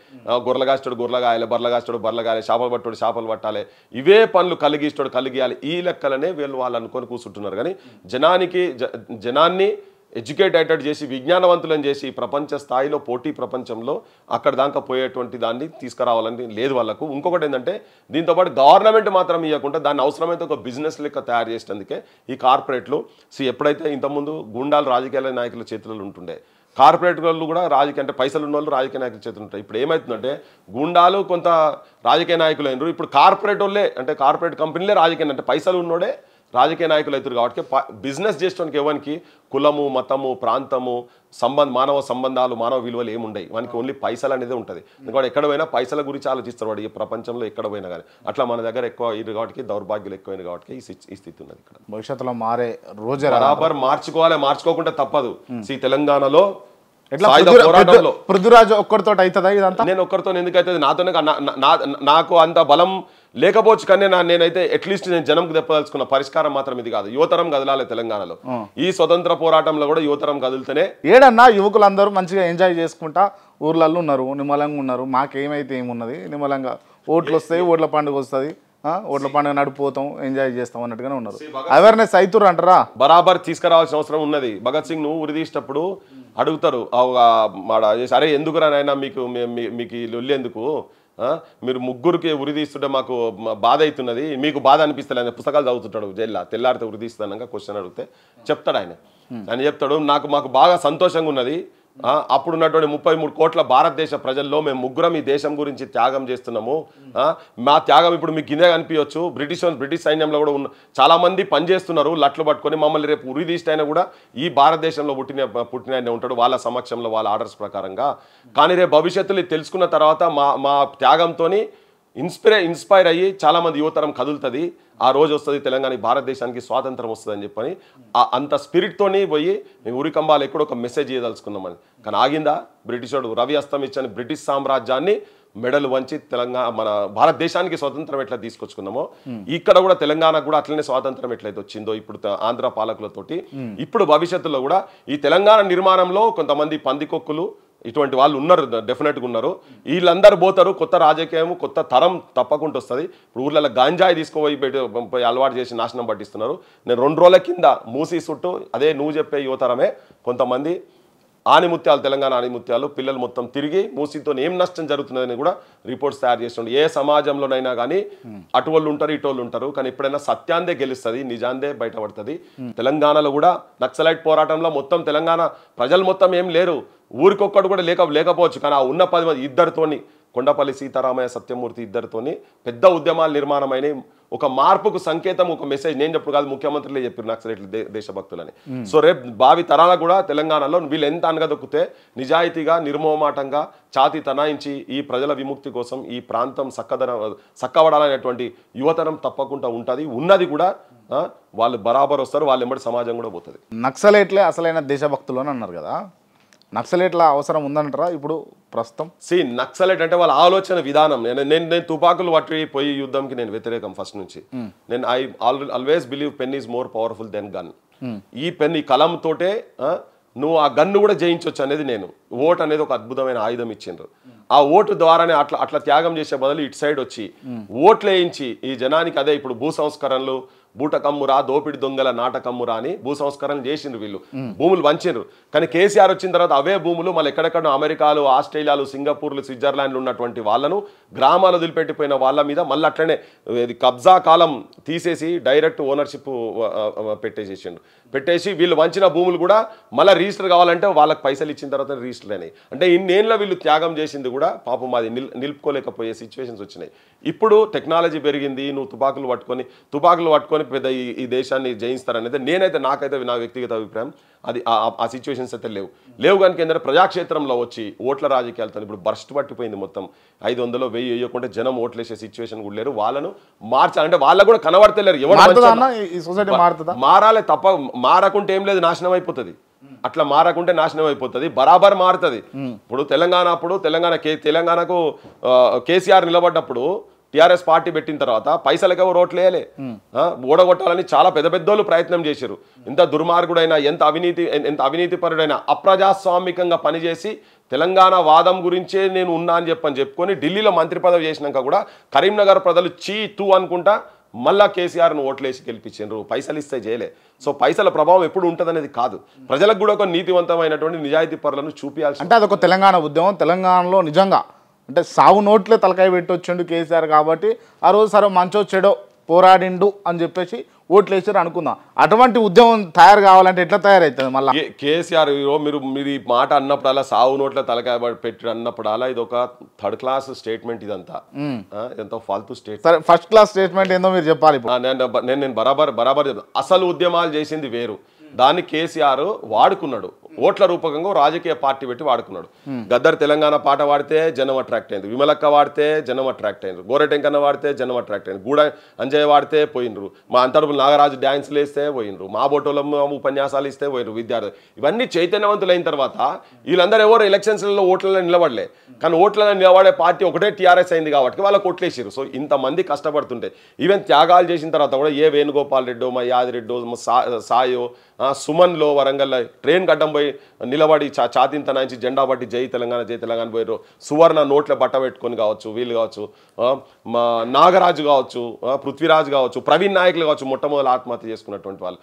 గొర్రెలు కాసేటోడు గొర్రెలు కాయాలి, బర్రెలు కాసేటోడు బర్రెలు కాయాలి, చేపలు పట్టోడు చేపలు పట్టాలి. ఇవే పనులు కలిగిస్తాడు కలిగియాలి. ఈ లెక్కలనే వాళ్ళు అనుకొని కూర్చుంటున్నారు. కానీ జనాన్ని ఎడ్యుకేటెడ్ చేసి విజ్ఞానవంతులను చేసి ప్రపంచ స్థాయిలో పోటీ ప్రపంచంలో అక్కడ దాకా పోయేటువంటి దాన్ని తీసుకురావాలని లేదు వాళ్ళకు. ఇంకొకటి ఏంటంటే దీంతోపాటు గవర్నమెంట్ మాత్రం ఇవ్వకుండా దాన్ని అవసరమైతే ఒక బిజినెస్ లెక్క తయారు చేసేందుకే ఈ కార్పొరేట్లు. ఎప్పుడైతే ఇంతకుముందు గుండాలు రాజకీయ నాయకుల చేతుల్లో ఉంటుండే, కార్పొరేట్ వాళ్ళు కూడా రాజకీయ అంటే పైసలు ఉన్న వాళ్ళు రాజకీయ నాయకుల చేతులు ఉంటాయి. ఇప్పుడు ఏమవుతుందంటే గుండాలు కొంత రాజకీయ నాయకులు అయినారు. ఇప్పుడు కార్పొరేట్ వాళ్ళే అంటే కార్పొరేట్ కంపెనీలే రాజకీయ అంటే పైసలు ఉన్నోడే రాజకీయ నాయకులు అవుతారు. కాబట్టి బిజినెస్ చేసుకోవడానికి ఎవరికి కులము, మతము, ప్రాంతము, మానవ సంబంధాలు, మానవ విలువలు ఏముండయి. వానికి ఓన్లీ పైసలు అనేది ఉంటుంది. ఎందుకంటే ఎక్కడ పోయినా పైసల గురించి ఆలోచిస్తారు వాడు. ఈ ప్రపంచంలో ఎక్కడ పోయినా కానీ అట్లా మన దగ్గర ఎక్కువ ఇది కాబట్టి దౌర్భాగ్యాలు ఎక్కువైన కాబట్టి ఈ స్థితి ఉన్నది. ఇక్కడ భవిష్యత్తులో మారే రోజు బరాబర్ మార్చుకోకుండా తప్పదు. తెలంగాణలో పృథ్వీరాజ్ ఒక్కరితో అవుతుందా ఇదంతా? నేను ఒక్కరితో ఎందుకైతే నాతోనే నాకు అంత బలం లేకపోవచ్చు. కానీ నేనైతే అట్లీస్ట్ నేను జనంకు తెప్పదలుచుకున్న పరిష్కారం మాత్రం ఇది కాదు. యువతరం కదలాలి తెలంగాణలో. ఈ స్వతంత్ర పోరాటంలో కూడా యువతరం కదులుతూనే ఏడన్నా యువకులందరూ మంచిగా ఎంజాయ్ చేసుకుంటా ఊర్లలో ఉన్నారు, నిమ్మలంగా ఉన్నారు. మాకేమైతే ఏమున్నది, నిమ్మలంగా ఓట్లు వస్తాయి, ఓట్ల పండుగ వస్తుంది, ఓట్ల పండుగ నడిపోతాం, ఎంజాయ్ చేస్తాం అన్నట్టుగానే ఉన్నారు. అవేర్నెస్ అవుతురు అంటారా? బరాబర్ తీసుకురావాల్సిన అవసరం ఉన్నది. భగత్ సింగ్ నువ్వు ఉరిదీసేటప్పుడు అడుగుతారు, అరే ఎందుకురా నాయనా మీకు ఈ లొల్లి ఎందుకు, మీరు ముగ్గురికి ఉరిదీస్తుంటే మాకు బాధ అవుతున్నది, మీకు బాధ అనిపిస్తుంది ఆయన పుస్తకాలు చదువుతుంటాడు జైల్లో, తెల్లారితే ఉరిదీస్తానక క్వశ్చన్ అడిగితే చెప్తాడు ఆయన చెప్తాడు మాకు బాగా సంతోషంగా ఉన్నది, అప్పుడున్నటువంటి 33 కోట్ల భారతదేశ ప్రజల్లో మేము ముగ్గురం ఈ దేశం గురించి త్యాగం చేస్తున్నాము, మా త్యాగం ఇప్పుడు మీకు కిందే కనిపించవచ్చు, బ్రిటిష్ సైన్యంలో కూడా చాలా మంది పనిచేస్తున్నారు లట్లు పట్టుకొని, మమ్మల్ని రేపు ఉరి తీస్తైనా కూడా ఈ భారతదేశంలో పుట్టిన ఉంటాడు వాళ్ళ సమక్షంలో వాళ్ళ ఆర్డర్స్ ప్రకారంగా, కానీ రేపు భవిష్యత్తులో తెలుసుకున్న తర్వాత మా త్యాగంతో ఇన్స్పైర్ అయ్యి చాలామంది యువతరం కదులుతుంది, ఆ రోజు వస్తుంది తెలంగాణ భారతదేశానికి స్వాతంత్రం వస్తుంది అని చెప్పని అంత స్పిరిట్తోని పోయి మేము ఉరికంబాలు ఎక్కడో ఒక మెసేజ్ ఇవ్వదలుచుకున్నామని. కానీ ఆగిందా? బ్రిటిషోడు రవి అస్తమించని బ్రిటిష్ సామ్రాజ్యాన్ని మెడలు వంచి తెలంగాణ మన భారతదేశానికి స్వాతంత్రం ఎట్లా తీసుకొచ్చుకున్నామో ఇక్కడ కూడా తెలంగాణకు కూడా అట్లనే స్వాతంత్రం ఎట్లయితే వచ్చిందో ఇప్పుడు ఆంధ్ర పాలకులతోటి, ఇప్పుడు భవిష్యత్తులో కూడా ఈ తెలంగాణ నిర్మాణంలో కొంతమంది పందికొక్కులు ఇటువంటి వాళ్ళు ఉన్నారు, డెఫినెట్గా ఉన్నారు, వీళ్ళందరూ పోతారు, కొత్త రాజకీయం కొత్త తరం తప్పకుండా వస్తుంది. ఇప్పుడు ఊర్లలో గాంజాయి తీసుకుపోయి అలవాటు చేసి నాశనం పట్టిస్తున్నారు. నేను 2 రోజుల కింద మూసీ చుట్టూ అదే నువ్వు చెప్పే యువతరమే కొంతమంది ఆనిముత్యాలు, తెలంగాణ ఆనిముత్యాలు పిల్లలు మొత్తం తిరిగి మూసీతో ఏం నష్టం జరుగుతున్నదని కూడా రిపోర్ట్స్ తయారు చేస్తుండే. ఏ సమాజంలోనైనా కానీ అటువళ్ళు ఉంటారు ఇటువళ్ళు ఉంటారు, కానీ ఎప్పుడైనా సత్యాందే గెలుస్తుంది, నిజాందే బయటపడుతుంది. తెలంగాణలో కూడా నక్సలైట్ పోరాటంలో మొత్తం తెలంగాణ ప్రజలు మొత్తం ఏం లేరు, ఊరికొక్కడు కూడా లేకపోవచ్చు, కానీ ఆ ఉన్న 10 మంది ఇద్దరితోని కొండపల్లి సీతారామయ్య సత్యమూర్తి ఇద్దరితోని పెద్ద ఉద్యమాలు నిర్మాణమైన ఒక మార్పుకు సంకేతం, ఒక మెసేజ్. నేను చెప్పు కాదు, ముఖ్యమంత్రులే చెప్పారు నక్సలైట్లు దేశభక్తులని. సో రేపు భావి తరాలకు కూడా తెలంగాణలో వీళ్ళు ఎంత అనగదొక్కితే నిజాయితీగా నిర్మోమాటంగా ఛాతీ తనాయించి ఈ ప్రజల విముక్తి కోసం ఈ ప్రాంతం చక్కబడాలనేటువంటి యువతరం తప్పకుండా ఉంటుంది, ఉన్నది కూడా. వాళ్ళు బరాబర్ వస్తారు, వాళ్ళు ఎంబడి సమాజం కూడా పోతుంది. నక్సలైట్లే అసలైన దేశభక్తులు అని అన్నారు కదా, నక్సలైట్ల అవసరం ఉందంటారా ఇప్పుడు ప్రస్తుతం? నక్సలైట్ అంటే వాళ్ళ ఆలోచన విధానం. నేను తుపాకులు పట్టి పోయి యుద్ధంకి నేను వ్యతిరేకం ఫస్ట్ నుంచి. నేను I always believe pen is more powerful than gun. ఈ పెన్, ఈ కలం తోటే నువ్వు ఆ గన్ను కూడా జయించవచ్చు అనేది నేను. ఓటు అనేది ఒక అద్భుతమైన ఆయుధం ఇచ్చిండ్రు. ఆ ఓటు ద్వారానే అట్లా త్యాగం చేసే బదులు ఇటు సైడ్ వచ్చి ఓట్లు వేయించి ఈ జనానికి అదే ఇప్పుడు భూ సంస్కరణలు, బూటకమ్మురా దోపిడి దొంగల నాటకమ్మురా అని భూ సంస్కరణ చేసిండ్రు, వీళ్ళు భూములు వంచిండ్రు. కానీ కేసీఆర్ వచ్చిన తర్వాత అవే భూములు మళ్ళీ ఎక్కడెక్కడ అమెరికాలు, ఆస్ట్రేలియాలు, సింగపూర్లు, స్విట్జర్లాండ్లు ఉన్నటువంటి వాళ్ళను గ్రామాలు వదిలిపెట్టిపోయిన వాళ్ళ మీద మళ్ళీ అట్లనే కబ్జా కాలం తీసేసి డైరెక్ట్ ఓనర్షిప్ పెట్టేసి వీళ్ళు వంచిన భూములు కూడా మళ్ళీ రిజిస్టర్ కావాలంటే వాళ్ళకి పైసలు ఇచ్చిన తర్వాత రిజిస్టర్ అయినాయి. అంటే ఇన్నేళ్ళ వీళ్ళు త్యాగం చేసింది కూడా పాపం అది నిలుపుకోలేకపోయే సిచ్యువేషన్స్ వచ్చినాయి. ఇప్పుడు టెక్నాలజీ పెరిగింది, నువ్వు తుపాకులు పట్టుకొని పెద్ద ఈ దేశాన్ని జయిస్తారనేది నాకైతే నా వ్యక్తిగత అభిప్రాయం. అది ఆ సిచ్యువేషన్స్ అయితే లేవు కనుక ఏంటంటే ప్రజాక్షేత్రంలో వచ్చి ఓట్ల రాజకీయాలతో ఇప్పుడు బర్స్ట్ పట్టిపోయింది మొత్తం. 500 1000 వేయకుండా జనం ఓట్లేసే సిచ్యువేషన్ కూడా లేరు. వాళ్ళను మార్చాలంటే వాళ్ళకు కూడా కనబడతలేరు. మారాలి తప్ప మారకుంటే ఏం లేదు, నాశనం అయిపోతుంది. అట్లా మారకుంటే నాశనం అయిపోతుంది, బరాబర్ మారుతుంది. ఇప్పుడు తెలంగాణకు కేసీఆర్ నిలబడ్డప్పుడు టీఆర్ఎస్ పార్టీ పెట్టిన తర్వాత పైసలకి ఎవరు ఓట్లు వేయలే, ఓడగొట్టాలని చాలా పెద్దోళ్ళు ప్రయత్నం చేశారు. ఎంత దుర్మార్గుడైనా, ఎంత అవినీతిపరుడైనా అప్రజాస్వామికంగా పనిచేసి తెలంగాణ వాదం గురించే నేను ఉన్నా అని చెప్పుకొని ఢిల్లీలో మంత్రి పదవి చేసినాక కూడా కరీంనగర్ ప్రజలు తూ అనుకుంటా మళ్ళా కేసీఆర్ను ఓట్లేసి గెలిపించారు. పైసలు ఇస్తే చేయలే. సో పైసల ప్రభావం ఎప్పుడు ఉంటుంది అనేది కాదు, ప్రజలకు కూడా ఒక నీతివంతమైనటువంటి నిజాయితీ పరులను చూపించాల్సి. అంటే అదొక తెలంగాణ ఉద్యమం. తెలంగాణలో నిజంగా అంటే సాగు నోట్లే తలకాయ పెట్టి వచ్చిండు కేసీఆర్ కాబట్టి ఆ రోజు సరే మంచో చెడో పోరాడిండు అని చెప్పేసి ఓట్లు వేసారు అనుకుందాం. అటువంటి ఉద్యమం తయారు కావాలంటే ఎట్లా తయారవుతుంది? మళ్ళీ కేసీఆర్ మీరు ఈ మాట అన్నప్పుడల్లా సాగు నోట్ల తలకాయ పెట్టి అన్నప్పుడల్లా ఇది ఒక థర్డ్ క్లాస్ స్టేట్మెంట్, ఇదంతా ఎంతో ఫాల్తూ స్టేట్. సరే, ఫస్ట్ క్లాస్ స్టేట్మెంట్ ఏందో మీరు చెప్పాలి. నేను బరాబర్ చెప్తాను. అసలు ఉద్యమాలు చేసింది వేరు, దాన్ని కేసీఆర్ వాడుకున్నాడు, ఓట్ల రూపకంగా రాజకీయ పార్టీ పెట్టి వాడుకున్నాడు. గద్దర్ తెలంగాణ పాట వాడితే జనం అట్రాక్ట్ అయింది, విమలక్క వాడితే జనం అట్రాక్ట్ అయినారు, గోరెటెంకన్న వాడితే జనం అట్రాక్ట్ అయినారు, గూడ అంజయ్య వాడితే పోయినరు, మా అంతర్పులు నాగరాజు డ్యాన్సులు వేస్తే పోయినరు, మా బోటోలం ఉపన్యాసాలు ఇస్తే పోయినరు విద్యార్థులు. ఇవన్నీ చైతన్యవంతులైన తర్వాత వీళ్ళందరూ ఎవరు ఎలక్షన్స్లలో ఓట్లలో నిలబడలే, కానీ ఓట్లలో నిలబడే పార్టీ ఒకటే టీఆర్ఎస్ అయింది కాబట్టి వాళ్ళకి ఓట్లేసారు. సో ఇంతమంది కష్టపడుతుంటే ఈవెన్ త్యాగాలు చేసిన తర్వాత కూడా ఏ వేణుగోపాల్ రెడ్డో, మా యాదిరెడ్డో, మా సాయో, సుమన్లో వరంగల్ ట్రైన్ గడ్డం పోయి పోయి నిలబడి ఛాతింత నాయించి జెండా బట్టి జై తెలంగాణ పోయారు. సువర్ణ నోట్ల బట్ట పెట్టుకొని కావచ్చు, వీళ్ళు కావచ్చు, మా నాగరాజు కావచ్చు, పృథ్వీరాజు కావచ్చు, ప్రవీణ్ నాయకులు కావచ్చు, మొట్టమొదటి ఆత్మహత్య చేసుకున్నటువంటి వాళ్ళు.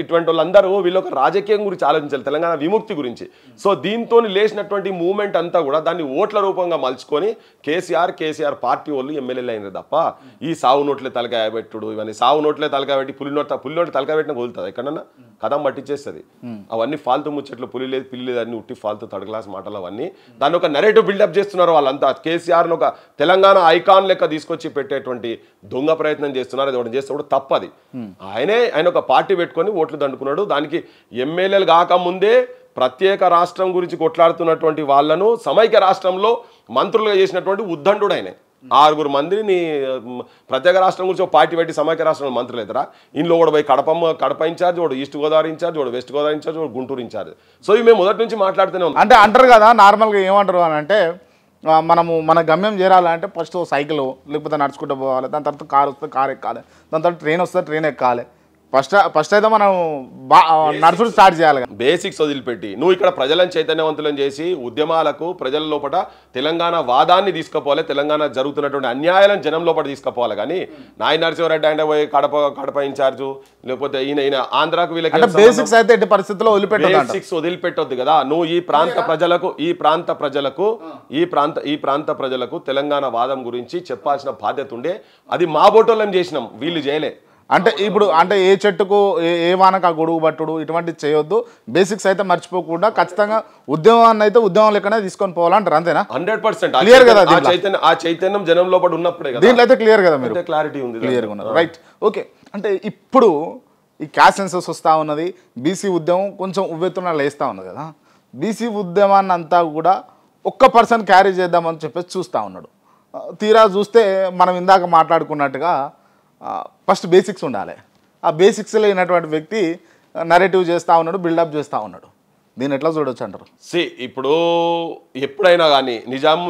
ఇటువంటి వాళ్ళందరూ వీళ్ళు ఒక రాజకీయం గురించి ఆలోచించాలి, తెలంగాణ విముక్తి గురించి. సో దీంతో లేచినటువంటి మూవ్మెంట్ అంతా కూడా దాన్ని ఓట్ల రూపంగా మలుచుకొని కేసీఆర్ పార్టీ వాళ్ళు ఎమ్మెల్యేలు అయినారు తప్ప ఈ సావు నోట్లే తలకాయ పెట్టుడు, ఇవన్నీ సావు నోట్లే తలకాయ పెట్టి పులి నోటి తలకాయ పెట్టిన వదులుతుంది ఎక్కడన్నా కథం పట్టించేస్తుంది. అవన్నీ ఫాల్తూ ముచ్చట్లు, పులి లేదు పిల్లి లేదు అన్ని ఉట్టి ఫాల్తూ థర్డ్ క్లాస్ మాటలు అవన్నీ. దాన్ని ఒక నెరేటివ్ బిల్డప్ చేస్తున్నారు వాళ్ళంతా. కేసీఆర్ను ఒక తెలంగాణ ఐకాన్ లెక్క తీసుకొచ్చి పెట్టేటువంటి దొంగ ప్రయత్నం చేస్తున్నారు. అది ఒకటి చేస్తే కూడా తప్పది. ఆయన ఒక పార్టీ పెట్టుకొని ఓట్లు దండుకున్నాడు. దానికి ఎమ్మెల్యేలు కాకముందే ప్రత్యేక రాష్ట్రం గురించి కొట్లాడుతున్నటువంటి వాళ్ళను సమైక్య రాష్ట్రంలో మంత్రులుగా చేసినటువంటి ఉద్దండు ఆయన. 6 మందిని ప్రత్యేక రాష్ట్రం గురించి ఒక పార్టీ పెట్టి సమైక్య రాష్ట్రంలో మంత్రులు అవుతారా? ఇంట్లో కూడా పోయి కడప ఇన్ఛార్జ్, వాడు ఈస్ట్ గోదావరి ఇన్ఛార్జ్, వాడు వెస్ట్ గోదావరి ఇన్ఛార్జ్, వాడు గుంటూరు ఇన్ఛార్జ్. సో ఇవి మేము మొదటి నుంచి మాట్లాడుతూనే ఉన్నాం. అంటే అంటారు కదా నార్మల్గా ఏమంటారు అని అంటే మన గమ్యం చేరాలంటే ఫస్ట్ సైకిల్ లేకపోతే నడుచుకుంటూ పోవాలి, దాని తర్వాత కారు వస్తే కారు ఎక్కాలి, దాని తర్వాత ట్రైన్ వస్తే ట్రైన్ ఎక్కాలి. ఫస్ట్ అయితే మనం నడుచుడు స్టార్ట్ చేయాలి. బేసిక్స్ వదిలిపెట్టి నువ్వు ఇక్కడ ప్రజలను చైతన్యవంతులను చేసి ఉద్యమాలకు ప్రజల లోపల తెలంగాణ వాదాన్ని తీసుకుపోవాలి, తెలంగాణ జరుగుతున్నటువంటి అన్యాయాలను జనం లోపల తీసుకుపోవాలి. కానీ నాయన నరసింహారెడ్డి అంటే పోయి కడప ఇన్ఛార్జు, లేకపోతే ఈయన ఆంధ్రాకు వీళ్ళకి బేసిక్స్ అయితే ఎట్టి పరిస్థితుల్లో వదిలిపెట్టొద్దు కదా. నువ్వు ఈ ప్రాంత ప్రజలకు తెలంగాణ వాదం గురించి చెప్పాల్సిన బాధ్యత ఉండే. అది మా బోటోళ్ళం చేసినాం, వీళ్ళు చేయలే. అంటే ఇప్పుడు ఏ చెట్టుకు ఏ వానకు ఆ గొడుగు పట్టుడు ఇటువంటివి చేయొద్దు. బేసిక్స్ అయితే మర్చిపోకుండా ఖచ్చితంగా ఉద్యమాన్ని అయితే ఉద్యమం లెక్కనే తీసుకొని పోవాలంటారు, అంతేనా? 100% క్లియర్ కదా. ఆ చైతన్యం జనం లోపల ఉన్నప్పుడే కదా. దీంట్లో అయితే క్లియర్ కదా, మీరు క్లారిటీ ఉంది, క్లియర్గా ఉన్నారు. Right, okay. అంటే ఇప్పుడు ఈ క్యాస్ట్ సెన్సస్ వస్తూ ఉన్నది, బీసీ ఉద్యమం కొంచెం ఉవ్వెత్తున లేస్తూ ఉన్నది కదా. బీసీ ఉద్యమాన్ని అంతా కూడా ఒక్క పర్సన్ క్యారీ చేద్దామని చెప్పేసి చూస్తూ ఉన్నాడు. తీరా చూస్తే మనం ఇందాక మాట్లాడుకున్నట్టుగా ఫస్ట్ బేసిక్స్ ఉండాలి. ఆ బేసిక్స్ లేనటువంటి వ్యక్తి నరేటివ్ చేస్తూ ఉన్నాడు, బిల్డప్ చేస్తూ ఉన్నాడు. దీన్ని ఎట్లా చూడొచ్చు అంటారు? ఇప్పుడు ఎప్పుడైనా కానీ నిజాము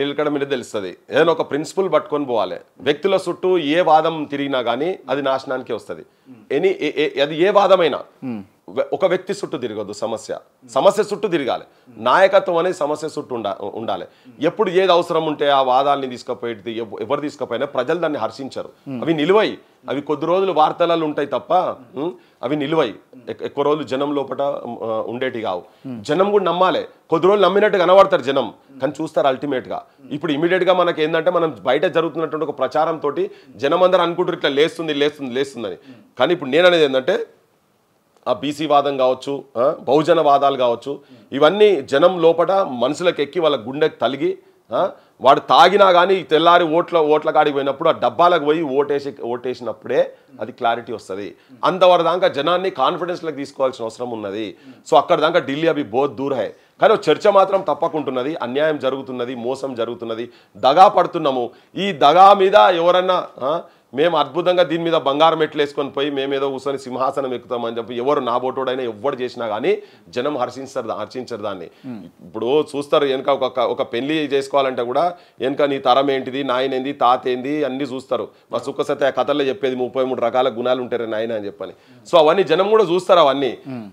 నిలకడ మీద తెలుస్తుంది. ఏదైనా ఒక ప్రిన్సిపల్ పట్టుకొని పోవాలి. వ్యక్తుల చుట్టూ ఏ వాదం తిరిగినా కానీ అది నాశనానికి వస్తుంది. అది ఏ వాదమైనా ఒక వ్యక్తి చుట్టూ తిరగద్దు, సమస్య చుట్టూ తిరగాలి. నాయకత్వం అనేది సమస్య చుట్టూ ఉండాలి. ఎప్పుడు ఏది అవసరం ఉంటే ఆ వాదాలని తీసుకుపోయేది ఎవరు తీసుకుపోయినా ప్రజలు దాన్ని హర్షించరు. అవి నిలువయి, అవి కొద్ది రోజులు వార్తలలో ఉంటాయి తప్ప అవి నిలువయి. ఎక్కువ రోజులు జనం లోపల ఉండేటి కావు. జనం కూడా నమ్మాలి. కొద్ది రోజులు నమ్మినట్టు కనబడతారు జనం, కానీ చూస్తారు అల్టిమేట్గా. ఇప్పుడు ఇమీడియట్గా మనకి ఏంటంటే మనం బయట జరుగుతున్నటువంటి ఒక ప్రచారంతో జనం అందరూ అనుకుంటారు ఇట్లా లేస్తుందని. కానీ ఇప్పుడు నేను అనేది ఏంటంటే ఆ బీసీ వాదం కావచ్చు, బహుజన వాదాలు కావచ్చు, ఇవన్నీ జనం లోపల మనసులకు ఎక్కి వాళ్ళ గుండెకి తలిగి వాడు తాగినా కానీ తెల్లారి ఓట్ల కాడికి పోయినప్పుడు ఆ డబ్బాలకు పోయి ఓటేసినప్పుడే అది క్లారిటీ వస్తుంది. అంతవరకు దాకా జనాన్ని కాన్ఫిడెన్స్లోకి తీసుకోవాల్సిన అవసరం ఉన్నది. సో అక్కడ దాకా ఢిల్లీ అవి బోత్ దూర్ హై. కానీ చర్చ మాత్రం తప్పకుంటున్నది. అన్యాయం జరుగుతున్నది, మోసం జరుగుతున్నది, దగా పడుతున్నాము. ఈ దగా మీద ఎవరన్నా మేము అద్భుతంగా దీని మీద బంగారం ఎట్లు వేసుకొని పోయి మేమేదో కూర్చొని సింహాసనం ఎక్కుతామని చెప్పి ఎవరు నా బోటోడైనా ఎవ్వరు చేసినా కానీ జనం హర్షించరు దాన్ని. ఇప్పుడు చూస్తారు వెనక ఒక పెళ్లి చేసుకోవాలంటే కూడా వెనక నీ తరం ఏంటిది, నాయన ఏంది, తాత ఏంది అన్నీ చూస్తారు. మా సుఖసత్య కథల్లో చెప్పేది 33 రకాల గుణాలు ఉంటారు నాయన అని చెప్పని. సో అవన్నీ జనం కూడా చూస్తారు అవన్నీ.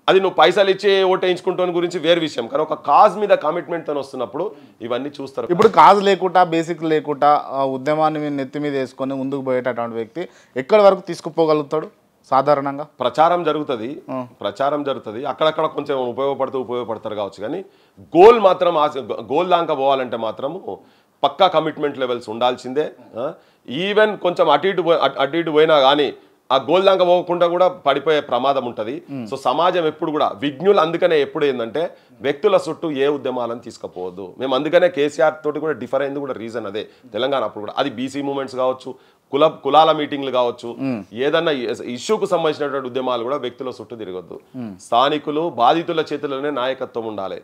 అది నువ్వు పైసలు ఇచ్చి ఓటేయించుకుంటాను గురించి వేరే విషయం, కానీ ఒక కాజ్ మీద కమిట్మెంట్తో వస్తున్నప్పుడు ఇవన్నీ చూస్తారు. ఇప్పుడు కాజ్ లేకుండా బేసిక్ లేకుండా ఉద్యమాన్ని నెత్తి మీద వేసుకొని ముందుకు పోయేటటువంటి వ్యక్తి ఎక్కడి వరకు తీసుకుపోగలుగుతాడు? సాధారణంగా ప్రచారం జరుగుతుంది అక్కడక్కడ కొంచెం ఉపయోగపడతారు కావచ్చు. కానీ గోల్ దాకా పోవాలంటే మాత్రము పక్కా కమిట్మెంట్ లెవెల్స్ ఉండాల్సిందే. ఈవెన్ కొంచెం అటు ఇటు పోయినా కానీ ఆ గోల్ దాకా పోకుండా కూడా పడిపోయే ప్రమాదం ఉంటుంది. సో సమాజం ఎప్పుడు కూడా విజ్ఞులు అందుకనే ఎప్పుడు ఏంటంటే వ్యక్తుల చుట్టూ ఏ ఉద్యమాలను తీసుకుపోవద్దు. మేము అందుకనే కేసీఆర్ తోటి కూడా డిఫర్ అయింది కూడా రీజన్ అదే. తెలంగాణ అప్పుడు కూడా అది బీసీ మూవ్మెంట్స్ కావచ్చు, కులాల మీటింగ్లు కావచ్చు, ఏదన్నా ఇష్యూకు సంబంధించినటువంటి ఉద్యమాలు కూడా వ్యక్తుల చుట్టూ తిరగొద్దు. స్థానికులు బాధితుల చేతుల్లోనే నాయకత్వం ఉండాలి.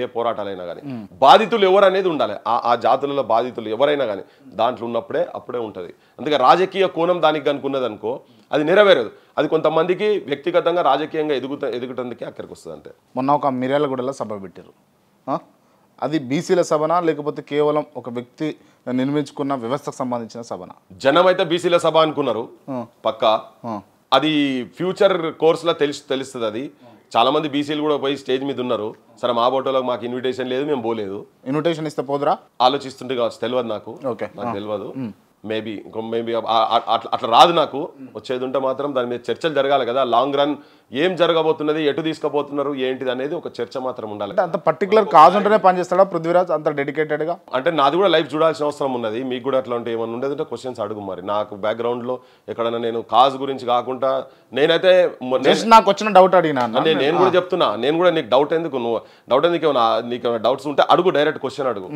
ఏ పోరాటాలైనా కానీ బాధితులు ఎవరు అనేది ఉండాలి. ఆ జాతులలో బాధితులు ఎవరైనా కానీ దాంట్లో ఉన్నప్పుడే అప్పుడే ఉంటుంది. అందుకే రాజకీయ కోణం దానికి కనుకున్నది అనుకో అది నెరవేరదు. అది కొంతమందికి వ్యక్తిగతంగా రాజకీయంగా ఎదుగుతందుకే అక్కడికి వస్తుంది. అంతే. మొన్న ఒక మిర్యాలగూడలో సభ పెట్టారు. అది బీసీల సభనా లేకపోతే కేవలం ఒక వ్యక్తి నిర్మించుకున్న వ్యవస్థకు సంబంధించిన సభనా? జనం అయితే బీసీల సభ అనుకున్నారు పక్కా. అది ఫ్యూచర్ కోర్సులో తెలుస్తుంది. అది చాలా మంది బీసీలు కూడా పోయి స్టేజ్ మీద ఉన్నారు. సరే మా బోటోలకు మాకు ఇన్విటేషన్ లేదు, మేము పోలేదు. ఇన్విటేషన్ ఇస్తే పోదురా ఆలోచిస్తుంటే కావచ్చు, తెలియదు నాకు తెలియదు. మేబీ అట్లా రాదు నాకు. వచ్చేది ఉంటే మాత్రం దాని మీద చర్చలు జరగాలి కదా. లాంగ్ రన్ ఏం జరగబోతున్నది, ఎటు తీసుకుపోతున్నారు, ఏంటిది అనేది ఒక చర్చ మాత్రం ఉండాలి. అంత పర్టికులర్ కాజ్ ఉంటేనే పనిచేస్తాడా పృథ్వీరాజ్ అంత డెడికేటెడ్గా? అంటే నాది కూడా లైఫ్ చూడాల్సిన అవసరం ఉన్నది. మీకు కూడా అట్లాంటి ఏమన్నా ఉండేదంటే క్వశ్చన్స్ అడుగు. మరి నాకు బ్యాక్గ్రౌండ్లో ఎక్కడైనా నేను కాజ్ గురించి కాకుండా నేనైతే నాకు వచ్చిన డౌట్ అడిగినా. నేను కూడా చెప్తున్నా, నేను కూడా నీకు డౌట్ ఎందుకు, నువ్వు డౌట్ ఎందుకు, నీకు డౌట్స్ ఉంటే అడుగు, డైరెక్ట్ క్వశ్చన్ అడుగు.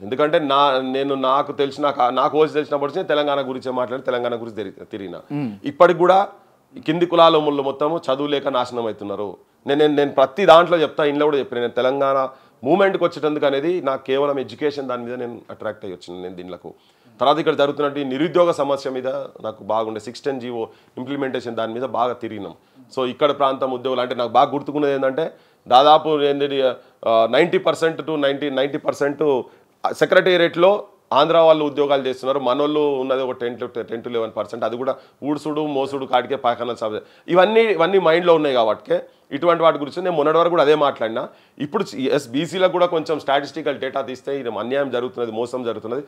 ఎందుకంటే నాకు తెలిసిన నాకు వచ్చి తెలిసినప్పటి తెలంగాణ గురించి మాట్లాడి తెలంగాణ గురించి తిరిగిన. ఇప్పటికి కూడా కింది కులాల ముళ్ళు మొత్తము చదువు లేక నాశనం అవుతున్నారు. నేను ప్రతి దాంట్లో చెప్తా, ఇంట్లో కూడా చెప్పిన. నేను తెలంగాణ మూమెంట్కి వచ్చేటందుకు అనేది నాకు కేవలం ఎడ్యుకేషన్ దాని మీద నేను అట్రాక్ట్ అయ్యి వచ్చిన నేను దీనిలకు. తర్వాత ఇక్కడ జరుగుతున్నట్టు నిరుద్యోగ సమస్య మీద నాకు బాగుండే 610 జీవో ఇంప్లిమెంటేషన్ దాని మీద బాగా తిరిగినాం. సో ఇక్కడ ప్రాంతం ఉద్యోగులు అంటే నాకు బాగా గుర్తుకున్నది ఏంటంటే దాదాపు 90% to 90% సెక్రటేరియట్లో ఆంధ్ర వాళ్ళు ఉద్యోగాలు చేస్తున్నారు. మనోళ్ళు ఉన్నది ఒక 10 to 11%. అది కూడా ఊడుసుడు మోసుడు కాటికే పాకన ఇవన్నీ మైండ్లో ఉన్నాయి. కాబట్టి ఇటువంటి వాటి గురించి నేను మొన్నటి వరకు కూడా అదే మాట్లాడినా. ఇప్పుడు బీసీలకు కూడా కొంచెం స్టాటిస్టికల్ డేటా తీస్తే ఇది అన్యాయం జరుగుతున్నది, మోసం జరుగుతున్నది.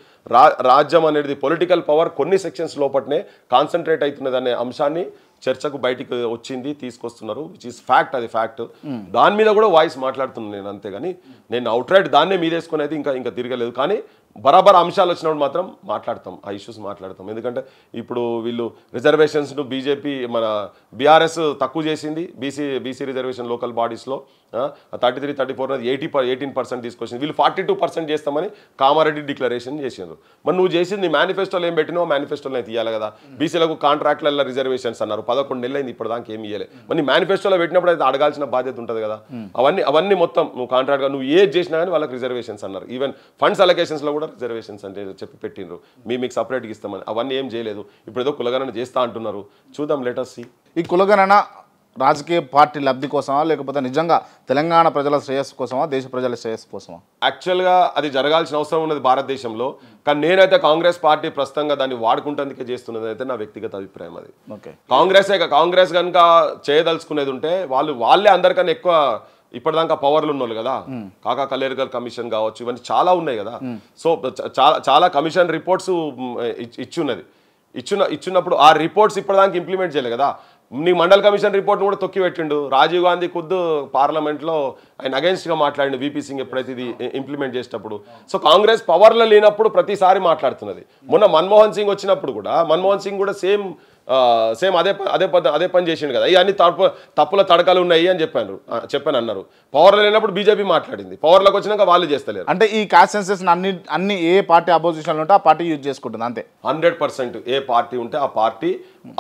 రాజ్యం అనేది పొలిటికల్ పవర్ కొన్ని సెక్షన్స్ లోపలనే కాన్సన్ట్రేట్ అవుతున్నది అనే అంశాన్ని చర్చకు బయటికి వచ్చింది, తీసుకొస్తున్నారు. విచ్ ఈస్ ఫ్యాక్ట్, అది ఫ్యాక్ట్. దాని మీద కూడా వాయిస్ మాట్లాడుతున్నాను నేను. అంతేగాని నేను అవుట్ రైట్ దాన్నే మీదేసుకుని అయితే ఇంకా తిరగలేదు. కానీ బరాబర్ అంశాలు వచ్చినప్పుడు మాత్రం మాట్లాడతాం, ఆ ఇష్యూస్ మాట్లాడతాం. ఎందుకంటే ఇప్పుడు వీళ్ళు రిజర్వేషన్స్ను బీజేపీ మన బీఆర్ఎస్ తక్కువ చేసింది. బీసీ రిజర్వేషన్ లోకల్ బాడీస్లో 33, 34 18% తీసుకొచ్చింది. వీళ్ళు 42% చేస్తామని కామారెడ్డి డిక్లరేషన్ చేసిండ్రు. మరి నువ్వు చేసింది నీ మేనిఫెస్టోలో ఏం పెట్టినావు, మేనిఫెస్టోలో తీయాలి కదా. బీసీలకు కాంట్రాక్ట్లలో రిజర్వేషన్స్ అన్నారు, 11 నెలలు అయింది ఇప్పటిదాకా ఏమి ఇవ్వలేదు. మరి నీ మేనిఫెస్టోలో పెట్టినప్పుడు అయితే అడగాల్సిన బాధ్యత ఉంటుంది కదా. అవన్నీ మొత్తం నువ్వు కాంట్రాక్ట్గా నువ్వు ఏది చేసినా కానీ వాళ్ళకి రిజర్వేషన్స్ అన్నారు. ఈవెన్ ఫండ్స్ అలొకేషన్స్లో కూడా రిజర్వేషన్స్ అంటే చెప్పి పెట్టిండ్రు, మీకు సపరేట్గా ఇస్తామని. అవన్నీ ఏం చేయలేదు. ఇప్పుడు ఏదో కులగణన చేస్తా అంటున్నారు, చూద్దాం, లెట్ us see. ఈ కులగణన రాజకీయ పార్టీ లబ్ధి కోసమా లేకపోతే నిజంగా తెలంగాణ ప్రజల శ్రేయస్సు కోసమా, దేశ ప్రజల శ్రేయస్సు కోసమా? యాక్చువల్గా అది జరగాల్సిన అవసరం ఉన్నది భారతదేశంలో. కానీ నేనైతే కాంగ్రెస్ పార్టీ ప్రస్తుతంగా దాన్ని వాడుకుంటేందుకే చేస్తున్నది అయితే నా వ్యక్తిగత అభిప్రాయం. అది కాంగ్రెస్ కనుక చేయదలుచుకునేది ఉంటే వాళ్ళే అందరికన్నా ఎక్కువ ఇప్పటిదాకా పవర్లు ఉన్నోళ్ళు కదా. కాకా కలేర్గల్ కమిషన్ కావచ్చు, ఇవన్నీ చాలా ఉన్నాయి కదా. సో చాలా కమిషన్ రిపోర్ట్స్ ఇచ్చినప్పుడు ఆ రిపోర్ట్స్ ఇప్పటిదాకా ఇంప్లిమెంట్ చేయలేదు కదా. నీ మండల్ కమిషన్ రిపోర్ట్ను కూడా తొక్కి పెట్టిండు. రాజీవ్ గాంధీ ఖుద్దు పార్లమెంట్లో ఆయన అగెన్స్ట్గా మాట్లాడిండు వీపీ సింగ్ ఎప్పుడైతే ఇది ఇంప్లిమెంట్ చేసేటప్పుడు. సో కాంగ్రెస్ పవర్లో లేనప్పుడు ప్రతిసారి మాట్లాడుతున్నది. మొన్న మన్మోహన్ సింగ్ వచ్చినప్పుడు కూడా మన్మోహన్ సింగ్ కూడా సేమ్ అదే పని చేసిండు కదా. ఇవన్నీ తప్పుల తడకలు ఉన్నాయి అని చెప్పాను అన్నారు. పవర్లో లేనప్పుడు బీజేపీ మాట్లాడింది, పవర్లోకి వచ్చినాక వాళ్ళు చేస్తలేరు. అంటే ఈ కాస్ట్ సెన్సెస్ అన్ని ఏ పార్టీ అపోజిషన్లో ఉంటే ఆ పార్టీ యూజ్ చేసుకుంటుంది అంతే. 100% ఏ పార్టీ ఉంటే ఆ పార్టీ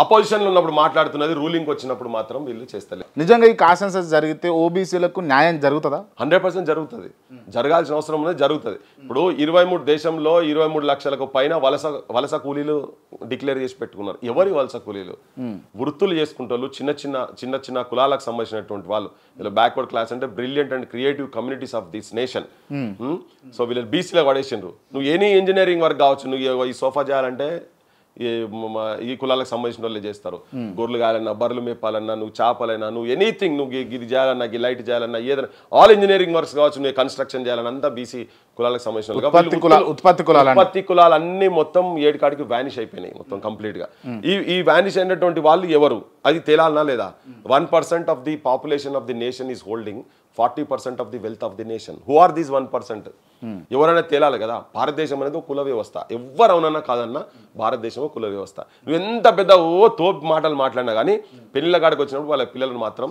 అపోజిషన్లో ఉన్నప్పుడు మాట్లాడుతున్నది, రూలింగ్కి వచ్చినప్పుడు మాత్రం వీళ్ళు చేస్తలేరు. నిజంగా ఈ కాస్ట్ సెన్సెస్ జరిగితే ఓబీసీలకు న్యాయం జరుగుతుందా? 100% జరుగుతుంది. జరగాల్సిన అవసరం ఉన్నది, జరుగుతుంది. ఇప్పుడు దేశంలో 23 లక్షలకు పైన వలస కూలీలు డిక్లేర్ చేసి పెట్టుకున్నారు. ఎవరి వలస కూలీలు? వృత్తులు చేసుకుంటారు, చిన్న చిన్న కులాలకు సంబంధించినటువంటి వాళ్ళు. ఇలా బ్యాక్వర్డ్ క్లాస్ అంటే brilliant and creative communities of this nation. So వీళ్ళు బీసీలో పడేసిండ్రు. నువ్వు ఎనీ ఇంజనీరింగ్ వర్క్ కావచ్చు, నువ్వు ఈ సోఫా చేయాలంటే ఈ కులాలకు సంబంధించిన వాళ్ళే చేస్తారు. గొర్రెలు కాయాలన్నా, బర్రెలు మేపాలన్నా, నువ్వు చేపలైనా, నువ్వు ఎనీథింగ్, నువ్వు ఇది చేయాలన్నా, లైట్ చేయాలన్నా, ఏదైనా ఆల్ ఇంజనీరింగ్ వర్క్స్ కావచ్చు, నువ్వు కన్స్ట్రక్షన్ చేయాలన్నా అంతా బీసీ కులాలకు సంబంధించిన ఉత్పత్తి కులాలన్నీ మొత్తం 7 కాడికి వ్యానిష్ అయిపోయినాయి మొత్తం కంప్లీట్ గా. ఈ వ్యానిష్ అయినటువంటి వాళ్ళు ఎవరు అది తేలాలనా లేదా? 1% of the population of the nation is holding 40% of the wealth of the nation. Who are these 1%? ఎవరైనా తేలాలి కదా. భారతదేశం అనేది ఒక కుల వ్యవస్థ. ఎవరవునన్నా కాదన్నా భారతదేశం కుల వ్యవస్థ. నువ్వు ఎంత పెద్ద తోపు మాటలు మాట్లాడినా కానీ పెళ్లిళ్ళ కాడికి వచ్చినప్పుడు వాళ్ళ పిల్లలను మాత్రం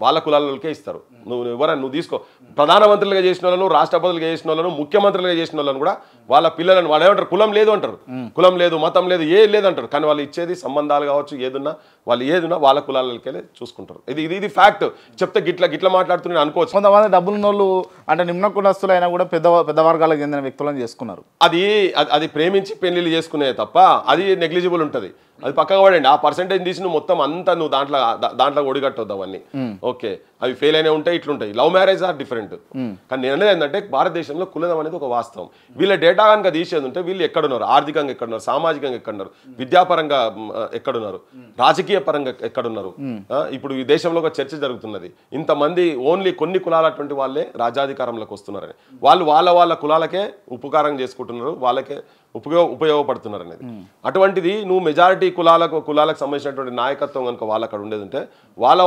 వాళ్ళ కులాలకే ఇస్తారు. నువ్వు తీసుకో, ప్రధానమంత్రులుగా చేసిన వాళ్ళను, రాష్ట్రపతులుగా చేసిన వాళ్ళను, ముఖ్యమంత్రులుగా చేసిన వాళ్ళను కూడా వాళ్ళ పిల్లలను వాళ్ళు ఏమంటారు, కులం లేదు అంటారు, కులం లేదు, మతం లేదు, ఏది లేదంటారు. కానీ వాళ్ళు ఇచ్చేది సంబంధాలు కావచ్చు, ఏదున్నా వాళ్ళ కులాలకే చూసుకుంటారు. ఇది ఫ్యాక్ట్. చెప్తే గిట్ల మాట్లాడుతున్నా అనుకోవచ్చు. కొంతమంది డబ్బులు ఉన్నోళ్ళు అంటే నిమ్న కులస్తులు అయినా కూడా పెద్ద వర్గాలకు చెందిన వ్యక్తులను చేసుకున్నారు. అది ప్రేమించి పెళ్లిళ్ళు చేసుకునే తప్ప అది నెగ్లిజిబుల్ ఉంటుంది. అది పక్కగా పడండి. ఆ పర్సెంటేజ్ తీసి నువ్వు మొత్తం అంతా నువ్వు దాంట్లో ఒడిగట్టొద్దు అవన్నీ. ఓకే, అవి ఫెయిల్ అయినా ఉంటాయి, ఇట్లుంటాయి. Love marriage are different. కానీ నేను అనేది ఏంటంటే భారతదేశంలో కులదం అనేది ఒక వాస్తవం. వీళ్ళ డేటా కనుక తీసేది ఉంటే వీళ్ళు ఎక్కడున్నారు, ఆర్థికంగా ఎక్కడున్నారు, సామాజికంగా ఎక్కడున్నారు, విద్యాపరంగా ఎక్కడున్నారు, రాజకీయ పరంగా ఎక్కడున్నారు. ఇప్పుడు ఈ దేశంలో ఒక చర్చ జరుగుతున్నది, ఇంతమంది ఓన్లీ కొన్ని కులాలటువంటి వాళ్ళే రాజ్యాధికారంలోకి వస్తున్నారని. వాళ్ళు వాళ్ళ కులాలకే ఉపకారం చేసుకుంటున్నారు, వాళ్ళకే ఉపయోగపడుతున్నారు అనేది. అటువంటిది నువ్వు మెజారిటీ కులాలకు సంబంధించినటువంటి నాయకత్వం కనుక వాళ్ళు అక్కడ ఉండేది ఉంటే వాళ్ళ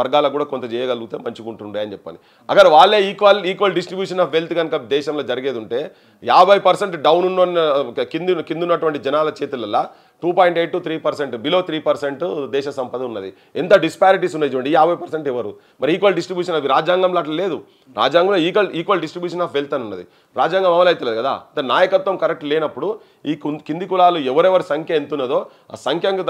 వర్గాలకు కూడా కొంత చేయగలిగితే మంచిగా ఉంటుండే అని చెప్పని. అगर వాళ్ళే ఈక్వల్ డిస్ట్రిబ్యూషన్ ఆఫ్ వెల్త్ కనుక దేశంలో జరిగేది ఉంటే 50% డౌన్ ఉన్న కిందున్నటువంటి జనాల చేతులలో 2.8 to 3%, బిలో 3% దేశ సంపద ఉన్నది. ఎంత డిస్పారిటీస్ ఉన్నాయి చూడండి. 50% ఎవరు మరి ఈక్వల్ డిస్ట్రిబ్యూషన్? అవి రాజ్యాంగంలో అట్లా లేదు. రాజ్యాంగంలో ఈక్వల్ డిస్ట్రిబ్యూషన్ ఆఫ్ వెల్త్ అని ఉన్నది. రాజ్యాంగం అమలు అవుతలేదు కదా. నాయకత్వం కరెక్ట్ లేనప్పుడు ఈ కింది కులాలు ఎవరెవరి సంఖ్య ఎంత ఉన్నదో ఆ సంఖ్యకు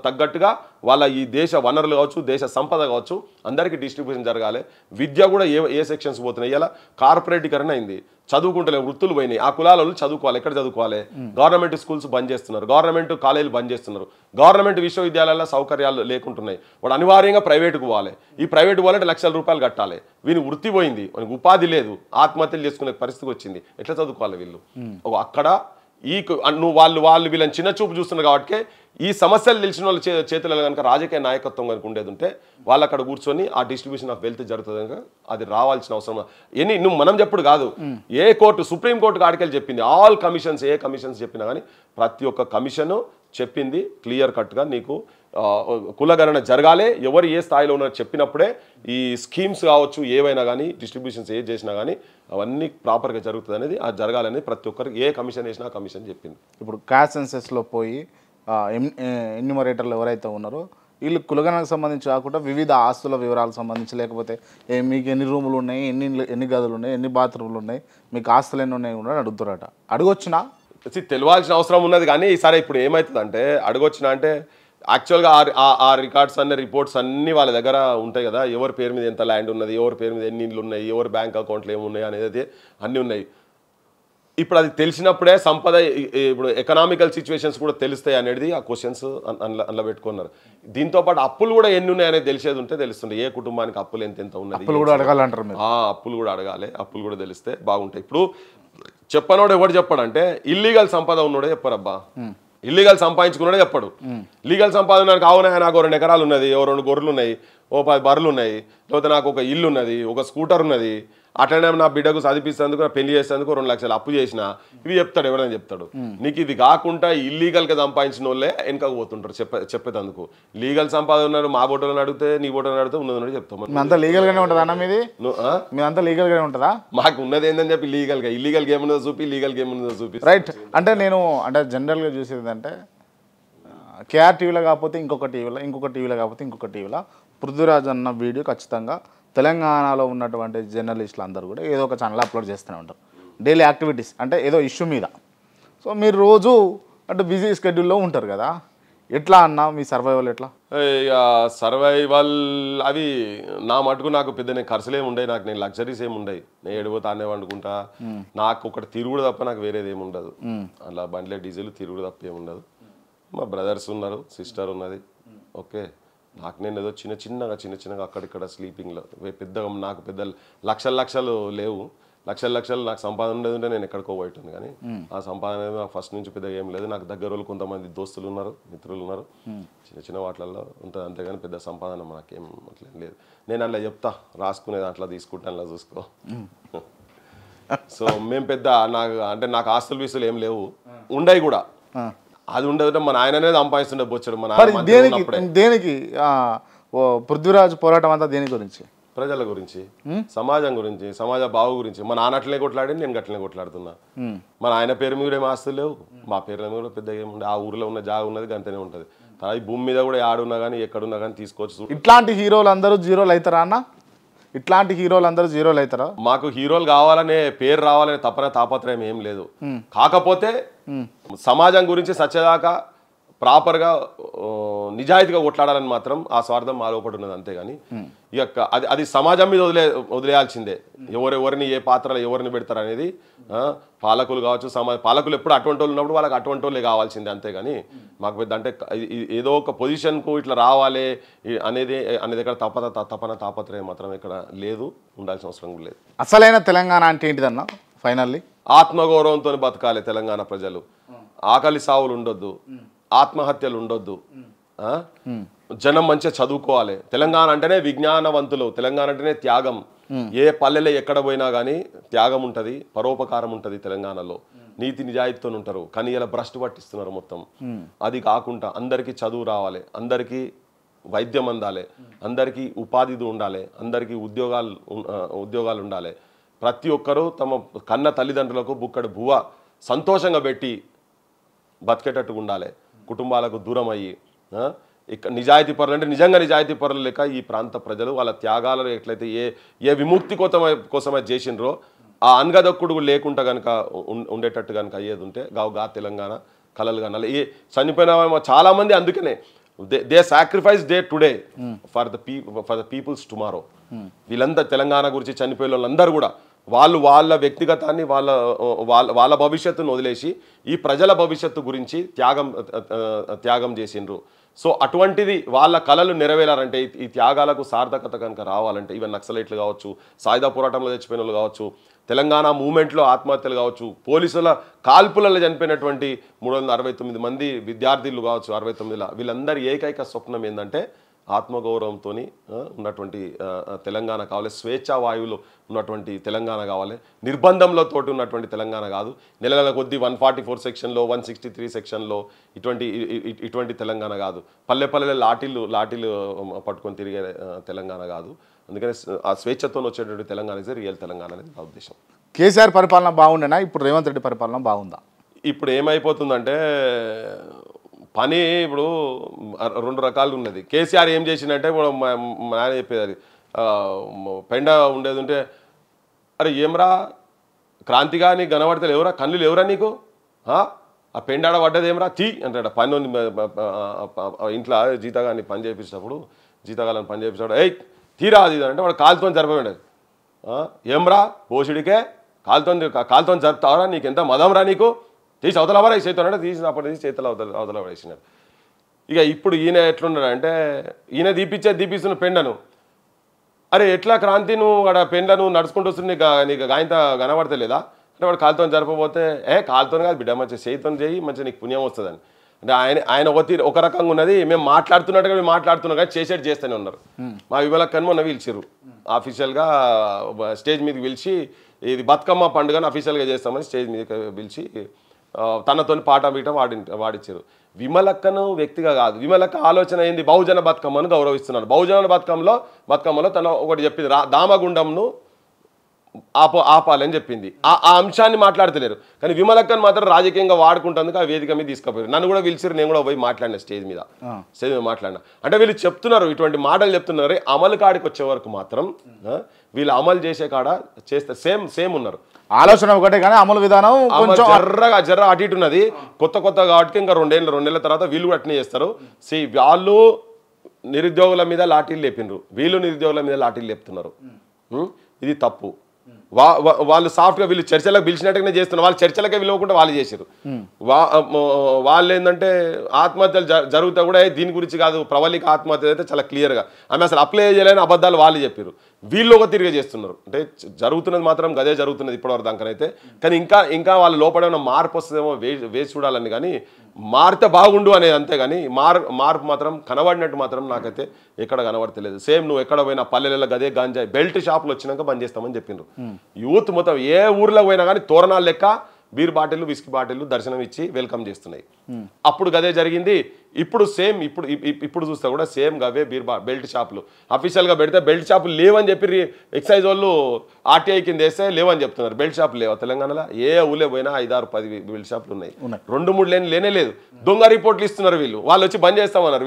తగ్గట్టుగా వాళ్ళ ఈ దేశ వనరులు కావచ్చు, దేశ సంపద కావచ్చు, అందరికీ డిస్ట్రిబ్యూషన్ జరగాలి. విద్య కూడా ఏ సెక్షన్స్ పోతున్నాయి. ఇలా కార్పొరేటీకరణ అయింది, చదువుకుంటలే, వృత్తులు పోయినాయి. ఆ కులాలలో చదువుకోవాలి. ఎక్కడ చదువుకోవాలి? గవర్నమెంట్ స్కూల్స్ బంద్ చేస్తున్నారు, గవర్నమెంట్ కాలేజీలు బంద్ చేస్తున్నారు, గవర్నమెంట్ విశ్వవిద్యాలయాల్లో సౌకర్యాలు లేకుంటున్నాయి. వాడు అనివార్యంగా ప్రైవేటుకు పోవాలి. ఈ ప్రైవేట్ పోవాలంటే ₹1,00,000 కట్టాలి. వీని వృత్తి పోయింది, వానికి ఉపాధి లేదు, ఆత్మహత్యలు చేసుకునే పరిస్థితి వచ్చింది. ఎట్లా చదువుకోవాలి వీళ్ళు? అక్కడ వాళ్ళు వీళ్ళని చిన్న చూపు చూస్తున్నారు కాబట్టి ఈ సమస్యలు తెలిసిన వాళ్ళ చేతులలో కనుక రాజకీయ నాయకత్వం కనుక ఉండేది ఉంటే వాళ్ళు అక్కడ కూర్చొని ఆ డిస్ట్రిబ్యూషన్ ఆఫ్ వెల్త్ జరుగుతుంది కనుక అది రావాల్సిన అవసరం. నువ్వు మనం చెప్పుడు కాదు, ఏ కోర్టు, సుప్రీంకోర్టు ఆర్టికల్ చెప్పింది. ఆల్ కమిషన్స్, ఏ కమిషన్స్ చెప్పినా కానీ ప్రతి ఒక్క కమిషను చెప్పింది క్లియర్ కట్గా నీకు కులగణన జరగాలి. ఎవరు ఏ స్థాయిలో ఉన్నారో చెప్పినప్పుడే ఈ స్కీమ్స్ కావచ్చు, ఏవైనా కానీ డిస్ట్రిబ్యూషన్స్ ఏది చేసినా కానీ అవన్నీ ప్రాపర్గా జరుగుతుంది అనేది, అది జరగాలనేది ప్రతి ఒక్కరికి ఏ కమిషన్ వేసినా కమిషన్ చెప్పింది. ఇప్పుడు క్యాస్ట్ సెన్సెస్లో పోయి ఎన్యూమరేటర్లు ఎవరైతే ఉన్నారో వీళ్ళు కులగణనకు సంబంధించి కాకుండా వివిధ ఆస్తుల వివరాలకు సంబంధించి, లేకపోతే మీకు ఎన్ని రూములు ఉన్నాయి, ఎన్ని గదులు ఉన్నాయి, ఎన్ని బాత్రూములు ఉన్నాయి, మీకు ఆస్తులు ఎన్ని ఉన్నాయి కూడా అడుగుతారట. అడగొచ్చినా తెలియాల్సిన అవసరం ఉన్నది. కానీ ఈసారి ఇప్పుడు ఏమవుతుందంటే అడగొచ్చినా అంటే యాక్చువల్గా ఆ రికార్డ్స్ అన్ని రిపోర్ట్స్ అన్నీ వాళ్ళ దగ్గర ఉంటాయి కదా. ఎవరి పేరు మీద ఎంత ల్యాండ్ ఉన్నది, ఎవరి పేరు మీద ఎన్ని ఇళ్ళు ఉన్నాయి, ఎవరి బ్యాంక్ అకౌంట్లు ఏమున్నాయి అనేది అన్నీ ఉన్నాయి. ఇప్పుడు అది తెలిసినప్పుడే సంపద, ఇప్పుడు ఎకనామికల్ సిచ్యువేషన్స్ కూడా తెలుస్తాయి అనేది ఆ క్వశ్చన్స్ అందులో పెట్టుకున్నారు. దీంతో పాటు అప్పులు కూడా ఎన్ని ఉన్నాయి అనేది తెలిసేది ఉంటే తెలుస్తుంది. ఏ కుటుంబానికి అప్పులు ఎంత ఉన్నది, అప్పులు కూడా అడగాలంటారు. అప్పులు కూడా అడగాలి. అప్పులు కూడా తెలిస్తే బాగుంటాయి. ఇప్పుడు చెప్పనోడు ఎవడు చెప్పాడంటే ఇల్లీగల్ సంపద ఉన్నోడే చెప్పారబ్బా. ఇల్లీగల్ సంపాదించుకున్నాడే చెప్పాడు. లీగల్ సంపాదనకు అవునా, నాకు 2 ఎకరాలు ఉన్నది, 2 గొర్రెలు ఉన్నాయి, 10 బర్రెలు ఉన్నాయి, లేకపోతే నాకు ఒక ఇల్లు ఉన్నది, ఒక స్కూటర్ ఉన్నది, అట్లనే నా బిడ్డకు చదివిస్తేందుకు, నా పెళ్లి చేసేందుకు 2 లక్షలు అప్పు చేసిన, ఇవి చెప్తాడు. ఎవరైనా చెప్తాడు. నీకు ఇది కాకుండా ఇల్లీగల్గా సంపాదించిన వాళ్ళే వెనకకు పోతుంటారు చెప్పేందుకు. లీగల్ సంపాదన ఉన్నారు, మా బోటోలను అడిగితే నీ బోటోలను అడిగితే ఉన్నది చెప్తాం. అంతా లీగల్గానే ఉంటుంది అన్న మీది? మీదంతా లీగల్గానే ఉంటుందా? మాకు ఉన్నది ఏందని చెప్పి లీగల్గా, ఇల్లీగల్గా ఏమున్నదో చూపి, లీగల్గా ఏమున్నదో చూపి. రైట్. అంటే నేను జనరల్గా చూసేది అంటే కేఆర్ టీవీలో కాకపోతే ఇంకొక టీవీలో కాకపోతే ఇంకొక టీవీలో పృథ్వీరాజ్ అన్న వీడియో ఖచ్చితంగా తెలంగాణలో ఉన్నటువంటి జర్నలిస్టులు అందరూ కూడా ఏదో ఒక ఛానల్ అప్లోడ్ చేస్తూనే ఉంటారు. డైలీ యాక్టివిటీస్ అంటే ఏదో ఇష్యూ మీద. సో మీరు రోజు అంటే బిజీ స్కెడ్యూల్లో ఉంటారు కదా, ఎట్లా అన్న మీ సర్వైవల్ ఎట్లా? ఇక సర్వైవల్ అవి నా మటుకు నాకు పెద్ద ఖర్చులు ఏమి ఉండవు. నాకు నేను లగ్జరీస్ ఏమి ఉండవు. నేను ఎడిపోతానే వండుకుంటా. నాకు ఒకటి తిరుగుడు తప్ప నాకు వేరేది ఏమి ఉండదు. అలా బండిలో డీజిల్ తిరుగుడు తప్ప ఏమి ఉండదు. మా బ్రదర్స్ ఉన్నారు, సిస్టర్ ఉన్నది. ఓకే, నాకు నేను ఏదో చిన్నగా అక్కడిక్కడ స్లీపింగ్లో పెద్దగా నాకు పెద్ద లక్షలు లేవు. లక్షలు నాకు సంపాదన ఉండేది ఉంటే నేను ఎక్కడికో పోయిട്ടുണ്ട്. కానీ ఆ సంపాదన అనేది నాకు ఫస్ట్ నుంచి పెద్దగా ఏం లేదు. నాకు దగ్గర వాళ్ళు కొంతమంది దోస్తులు ఉన్నారు, మిత్రులు ఉన్నారు, చిన్న వాటిల్లో ఉంటుంది. అంతేగాని పెద్ద సంపాదన నాకేం అట్లేం లేదు. నేను అట్లా చెప్తా, రాసుకునేది అట్లా తీసుకుంటా, అట్లా చూసుకో. సో మేము పెద్ద నాకు ఆస్తులు వీస్తులు ఏం లేవు, ఉండయి కూడా. అది ఉండదు. మన ఆయననే సంపాదిస్తుండే బొచ్చాడు. మన దేనికి పృథ్వీరాజ్ పోరాటం అంతా దేని గురించి? ప్రజల గురించి, సమాజం గురించి, సమాజ బావు గురించి. మా నాన్న అట్లనే కొట్లాడి, నేను గట్లనే కొట్లాడుతున్నా. మన ఆయన పేరు మీద ఏం ఆస్తులు లేవు, మా పేరు మీద కూడా పెద్దగా ఏముండే. ఆ ఊర్లో ఉన్న జాగా ఉన్నది అంతనే ఉంటుంది. ఈ భూమి మీద కూడా ఆడున్నా కానీ ఎక్కడున్నా కానీ తీసుకోవచ్చు. ఇట్లాంటి హీరోలు అందరూ జీరోలు అవుతారా అన్న? ఇట్లాంటి హీరోలు అందరూ జీరోలు అవుతారా? మాకు హీరోలు కావాలనే, పేరు రావాలనే తాపత్రయం ఏం లేదు. కాకపోతే సమాజం గురించి సత్యదాకా ప్రాపర్గా నిజాయితీగా కొట్లాడాలని మాత్రం ఆ స్వార్థం మా లోపల ఉన్నది, అంతేగాని ఇక అది సమాజం మీద వదిలేయాల్సిందే. ఎవరెవరిని ఏ పాత్రలో ఎవరిని పెడతారు అనేది పాలకులు కావచ్చు, పాలకులు ఎప్పుడు అటువంటి వాళ్ళు ఉన్నప్పుడు వాళ్ళకి అటువంటి వాళ్ళే కావాల్సిందే, అంతేగాని మాకు పెద్ద అంటే ఏదో ఒక పొజిషన్కు ఇట్లా రావాలి అనేది ఇక్కడ తపన తాపత్రయం మాత్రం ఇక్కడ లేదు, ఉండాల్సిన అవసరం కూడా లేదు. అసలైన తెలంగాణ అంటే ఏంటిదన్నా ఫైనల్లీ? ఆత్మగౌరవంతో బతకాలి తెలంగాణ ప్రజలు, ఆకలి సావులు ఉండొద్దు, ఆత్మహత్యలు ఉండొద్దు, జనం మంచిగా చదువుకోవాలి. తెలంగాణ అంటేనే విజ్ఞానవంతులు, తెలంగాణ అంటేనే త్యాగం. ఏ పల్లెలో ఎక్కడ పోయినా కానీ త్యాగం ఉంటుంది, పరోపకారం ఉంటుంది తెలంగాణలో, నీతి నిజాయితీతో ఉంటారు. కానీ ఇలా భ్రష్టు పట్టిస్తున్నారు మొత్తం. అది కాకుండా అందరికీ చదువు రావాలి, అందరికీ వైద్యం అందాలి, అందరికీ ఉపాధి ఉండాలి, అందరికీ ఉద్యోగాలు ఉండాలి. ప్రతి ఒక్కరూ తమ కన్న తల్లిదండ్రులకు బుక్కడు బువ్వ సంతోషంగా పెట్టి బతికేటట్టుగా ఉండాలి, కుటుంబాలకు దూరం అయ్యి. ఇక్కడ నిజాయితీ పరులు అంటే నిజంగా నిజాయితీ పరులు లేక ఈ ప్రాంత ప్రజలు వాళ్ళ త్యాగాలను ఎట్లయితే ఏ విముక్తి కోసమే చేసినరో ఆ అనగదొక్కుడు లేకుండా కనుక ఉండేటట్టు కనుక అయ్యేది ఉంటే గా తెలంగాణ కలలు కనాలి. చనిపోయిన చాలామంది అందుకనే they sacrifice their today for the people's tomorrow. వీళ్ళంతా తెలంగాణ గురించి చనిపోయిన వాళ్ళందరూ కూడా వాళ్ళ వ్యక్తిగతాన్ని వాళ్ళ భవిష్యత్తును వదిలేసి ఈ ప్రజల భవిష్యత్తు గురించి త్యాగం చేసిండ్రు. సో అటువంటిది వాళ్ళ కళలు నెరవేరాలంటే ఈ త్యాగాలకు సార్థకత కనుక రావాలంటే ఈవెన్ నక్సలైట్లు కావచ్చు, సాయుధ పోరాటంలో చచ్చిపోయిన వాళ్ళు కావచ్చు, తెలంగాణ మూమెంట్లో ఆత్మహత్యలు కావచ్చు, పోలీసుల కాల్పులలో చనిపోయినటువంటి 369 మంది విద్యార్థులు కావచ్చు 69ల, వీళ్ళందరి ఏకైక స్వప్నం ఏంటంటే ఆత్మగౌరవంతో ఉన్నటువంటి తెలంగాణ కావాలి, స్వేచ్ఛా వాయువులు ఉన్నటువంటి తెలంగాణ కావాలి, నిర్బంధంలో తోటి ఉన్నటువంటి తెలంగాణ కాదు. నెలల కొద్దీ 144 సెక్షన్లో 163 సెక్షన్లో ఇటువంటి తెలంగాణ కాదు. పల్లె లాఠీలు పట్టుకొని తిరిగే తెలంగాణ కాదు. అందుకని ఆ స్వేచ్ఛతో వచ్చేటువంటి తెలంగాణ ఇస్ రియల్ తెలంగాణ అనేది నా ఉద్దేశం. కేసీఆర్ పరిపాలన బాగుండేనా, ఇప్పుడు రేవంత్ రెడ్డి పరిపాలన బాగుందా? ఇప్పుడు ఏమైపోతుందంటే పని ఇప్పుడు 2 రకాలు ఉన్నది. కేసీఆర్ ఏం చేసిందంటే ఇప్పుడు ఆయన చెప్పేది అది పెండ ఉండేది ఉంటే, అరే ఏమరా క్రాంతిగా నీకు కనబడతలు ఎవరా, కళ్ళు ఎవరా నీకు, ఆ పెండాడ పడ్డది ఏమరా తీ అంటాడు. పని ఇంట్లో జీతగాన్ని పని చేపించినప్పుడు పని ఏయ్ తీరా అది అంటే వాడు కాలుతో జరిపోయాడు. ఏమ్రా పోషుడికే కాలుతో జరుపుతావరా, నీకు ఎంత మదంరా, నీకు తీసి అవతల పడేసి చేతులు తీసినప్పటి నుంచి చేతులు అవతల పడేసినాడు. ఇక ఇప్పుడు ఈయన ఎట్లున్నాడు అంటే ఈయన దీపిస్తున్న పెండను, అరే ఎట్లా క్రాంతి నువ్వు అక్కడ పెండ్లను నడుచుకుంటూ వస్తుంది, నీకు గాయంత కనబడతలేదా అంటే వాడు కాలుతో జరపబోతే కాలుతో కాదు బిడ్డ మంచిగా చేతితో చేయి మంచిగా నీకు పుణ్యం వస్తుందని అంటే ఆయన ఒక రకంగా ఉన్నది. మేము మాట్లాడుతున్నట్టుగా మేము మాట్లాడుతున్నాం కానీ చేసేది చేస్తూనే ఉన్నారు. మా విమలక్కని మొన్న పిలిచారు ఆఫీషియల్గా స్టేజ్ మీదకి పిలిచి, ఇది బతుకమ్మ పండుగను అఫీషియల్గా చేస్తామని స్టేజ్ మీదకి పిలిచి తనతో పాట వాడిచ్చారు. విమలక్కను వ్యక్తిగా కాదు, విమలక్క ఆలోచన ఏంది, బహుజన బతుకమ్మను గౌరవిస్తున్నాను. బహుజన బతుకమ్మలో తను ఒకటి చెప్పింది, దామగుండంను ఆపాలని చెప్పింది. ఆ అంశాన్ని మాట్లాడతలేరు. కానీ విమలక్కను మాత్రం రాజకీయంగా వాడుకుంటందుకు ఆ వేదిక మీద తీసుకుపోయారు. నన్ను కూడా పిలిచారు, నేను కూడా పోయి మాట్లాడినా స్టేజ్ మీద మాట్లాడినా. అంటే వీళ్ళు చెప్తున్నారు, ఇటువంటి మాటలు చెప్తున్నారు. అమలు కాడికి వచ్చే వరకు మాత్రం వీళ్ళు అమలు చేసే కాడ చేస్తే సేమ్ ఉన్నారు. ఆలోచన ఒకటే కానీ అమలు విధానం జర్ర అటు ఇటు ఉన్నది. కొత్త కాబట్టి ఇంకా 2 నెలల తర్వాత వీళ్ళు కూడా అట్నే చేస్తారు. వాళ్ళు నిరుద్యోగుల మీద లాఠీలు లేపినరు, వీళ్ళు నిరుద్యోగుల మీద లాఠీలు లేపుతున్నారు. ఇది తప్పు. వాళ్ళు సాఫ్ట్గా వీళ్ళు చర్చలకు పిలిచినట్టుగానే చేస్తున్నారు. వాళ్ళు చర్చలకే విలువకుండా వాళ్ళు చేశారు. వాళ్ళు ఏంటంటే ఆత్మహత్యలు జరుగుతా కూడా దీని గురించి కాదు, ప్రవళిక ఆత్మహత్య అయితే చాలా క్లియర్గా ఆమె అసలు అప్లై చేయలేని అబద్ధాలు వాళ్ళు చెప్పారు. వీళ్ళు ఒక తిరిగి చేస్తున్నారు. అంటే జరుగుతున్నది మాత్రం గదే జరుగుతున్నది ఇప్పటివరకు దానికైతే. కానీ ఇంకా వాళ్ళ లోపల ఉన్న మార్పు వస్తుందేమో వేసి చూడాలని, కానీ మారితే బాగుండు అనేది అంతే. కానీ మార్పు మాత్రం కనబడినట్టు మాత్రం నాకైతే ఎక్కడ కనబడతలేదు. సేమ్ నువ్వు ఎక్కడ పోయినా పల్లెలలో గదే గంజాయి బెల్ట్ షాపులు వచ్చినాక బంద్ చేస్తామని చెప్పిండ్రు. యూత్ మొత్తం ఏ ఊర్లో పోయినా కానీ తోరణాలు లెక్క బీర్ బాటిల్ విస్కీ బాటిల్ దర్శనం ఇచ్చి వెల్కమ్ చేస్తున్నాయి. అప్పుడు గదే జరిగింది. ఇప్పుడు సేమ్ ఇప్పుడు చూస్తే కూడా సేమ్ గవే బెల్ట్ షాపులు అఫీషియల్గా పెడితే బెల్ట్ షాపులు లేవని చెప్పి ఎక్సైజ్ వాళ్ళు ఆర్టీఐ కింద వేస్తే లేవని చెప్తున్నారు. బెల్ట్ షాపులు లేవా తెలంగాణలో? ఏ ఊళ్ళో పోయినా 5-6-10 బెల్ట్ షాపులు ఉన్నాయి. 2-3 లేనే లేదు. దొంగ రిపోర్ట్లు ఇస్తున్నారు వీళ్ళు. వాళ్ళు వచ్చి బంద్ చేస్తామన్నారు.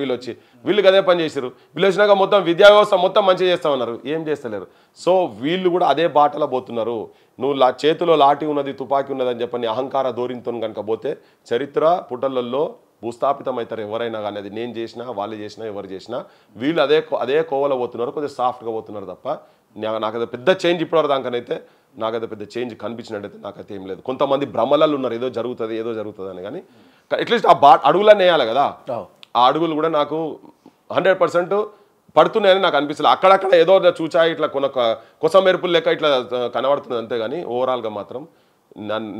వీళ్ళు గదే పని చేశారు. వీళ్ళు వచ్చినాక మొత్తం విద్యా వ్యవస్థ మొత్తం మంచిగా చేస్తామన్నారు. ఏం చేస్తలేరు. సో వీళ్ళు కూడా అదే బాటలో పోతున్నారు. నువ్వు చేతిలో లాఠీ ఉన్నది తుపాకీ ఉన్నదని చెప్పని అహంకార ధోరణితో కనుక పోతే చరిత్ర పుటలలో భూస్థాపితం అవుతారు ఎవరైనా కానీ. అది నేను చేసినా వాళ్ళు చేసినా ఎవరు చేసినా వీళ్ళు అదే కోవలో పోతున్నారు, కొద్దిగా సాఫ్ట్గా పోతున్నారు తప్ప నాకు అది పెద్ద చేంజ్ ఇప్పటివరకు దానికనైతే నాకైతే పెద్ద చేంజ్ కనిపించినట్టయితే నాకైతే ఏం లేదు. కొంతమంది భ్రమలలో ఉన్నారు ఏదో జరుగుతుంది అని, కానీ అట్లీస్ట్ ఆ అడుగులన్నీ వేయాలి కదా. ఆ అడుగులు కూడా నాకు 100% పడుతున్నాయని నాకు అనిపిస్తుంది. అక్కడక్కడ ఏదో చూచా ఇట్లా కొస మెరుపులు లెక్క ఇట్లా కనబడుతుంది అంతే, కానీ ఓవరాల్గా మాత్రం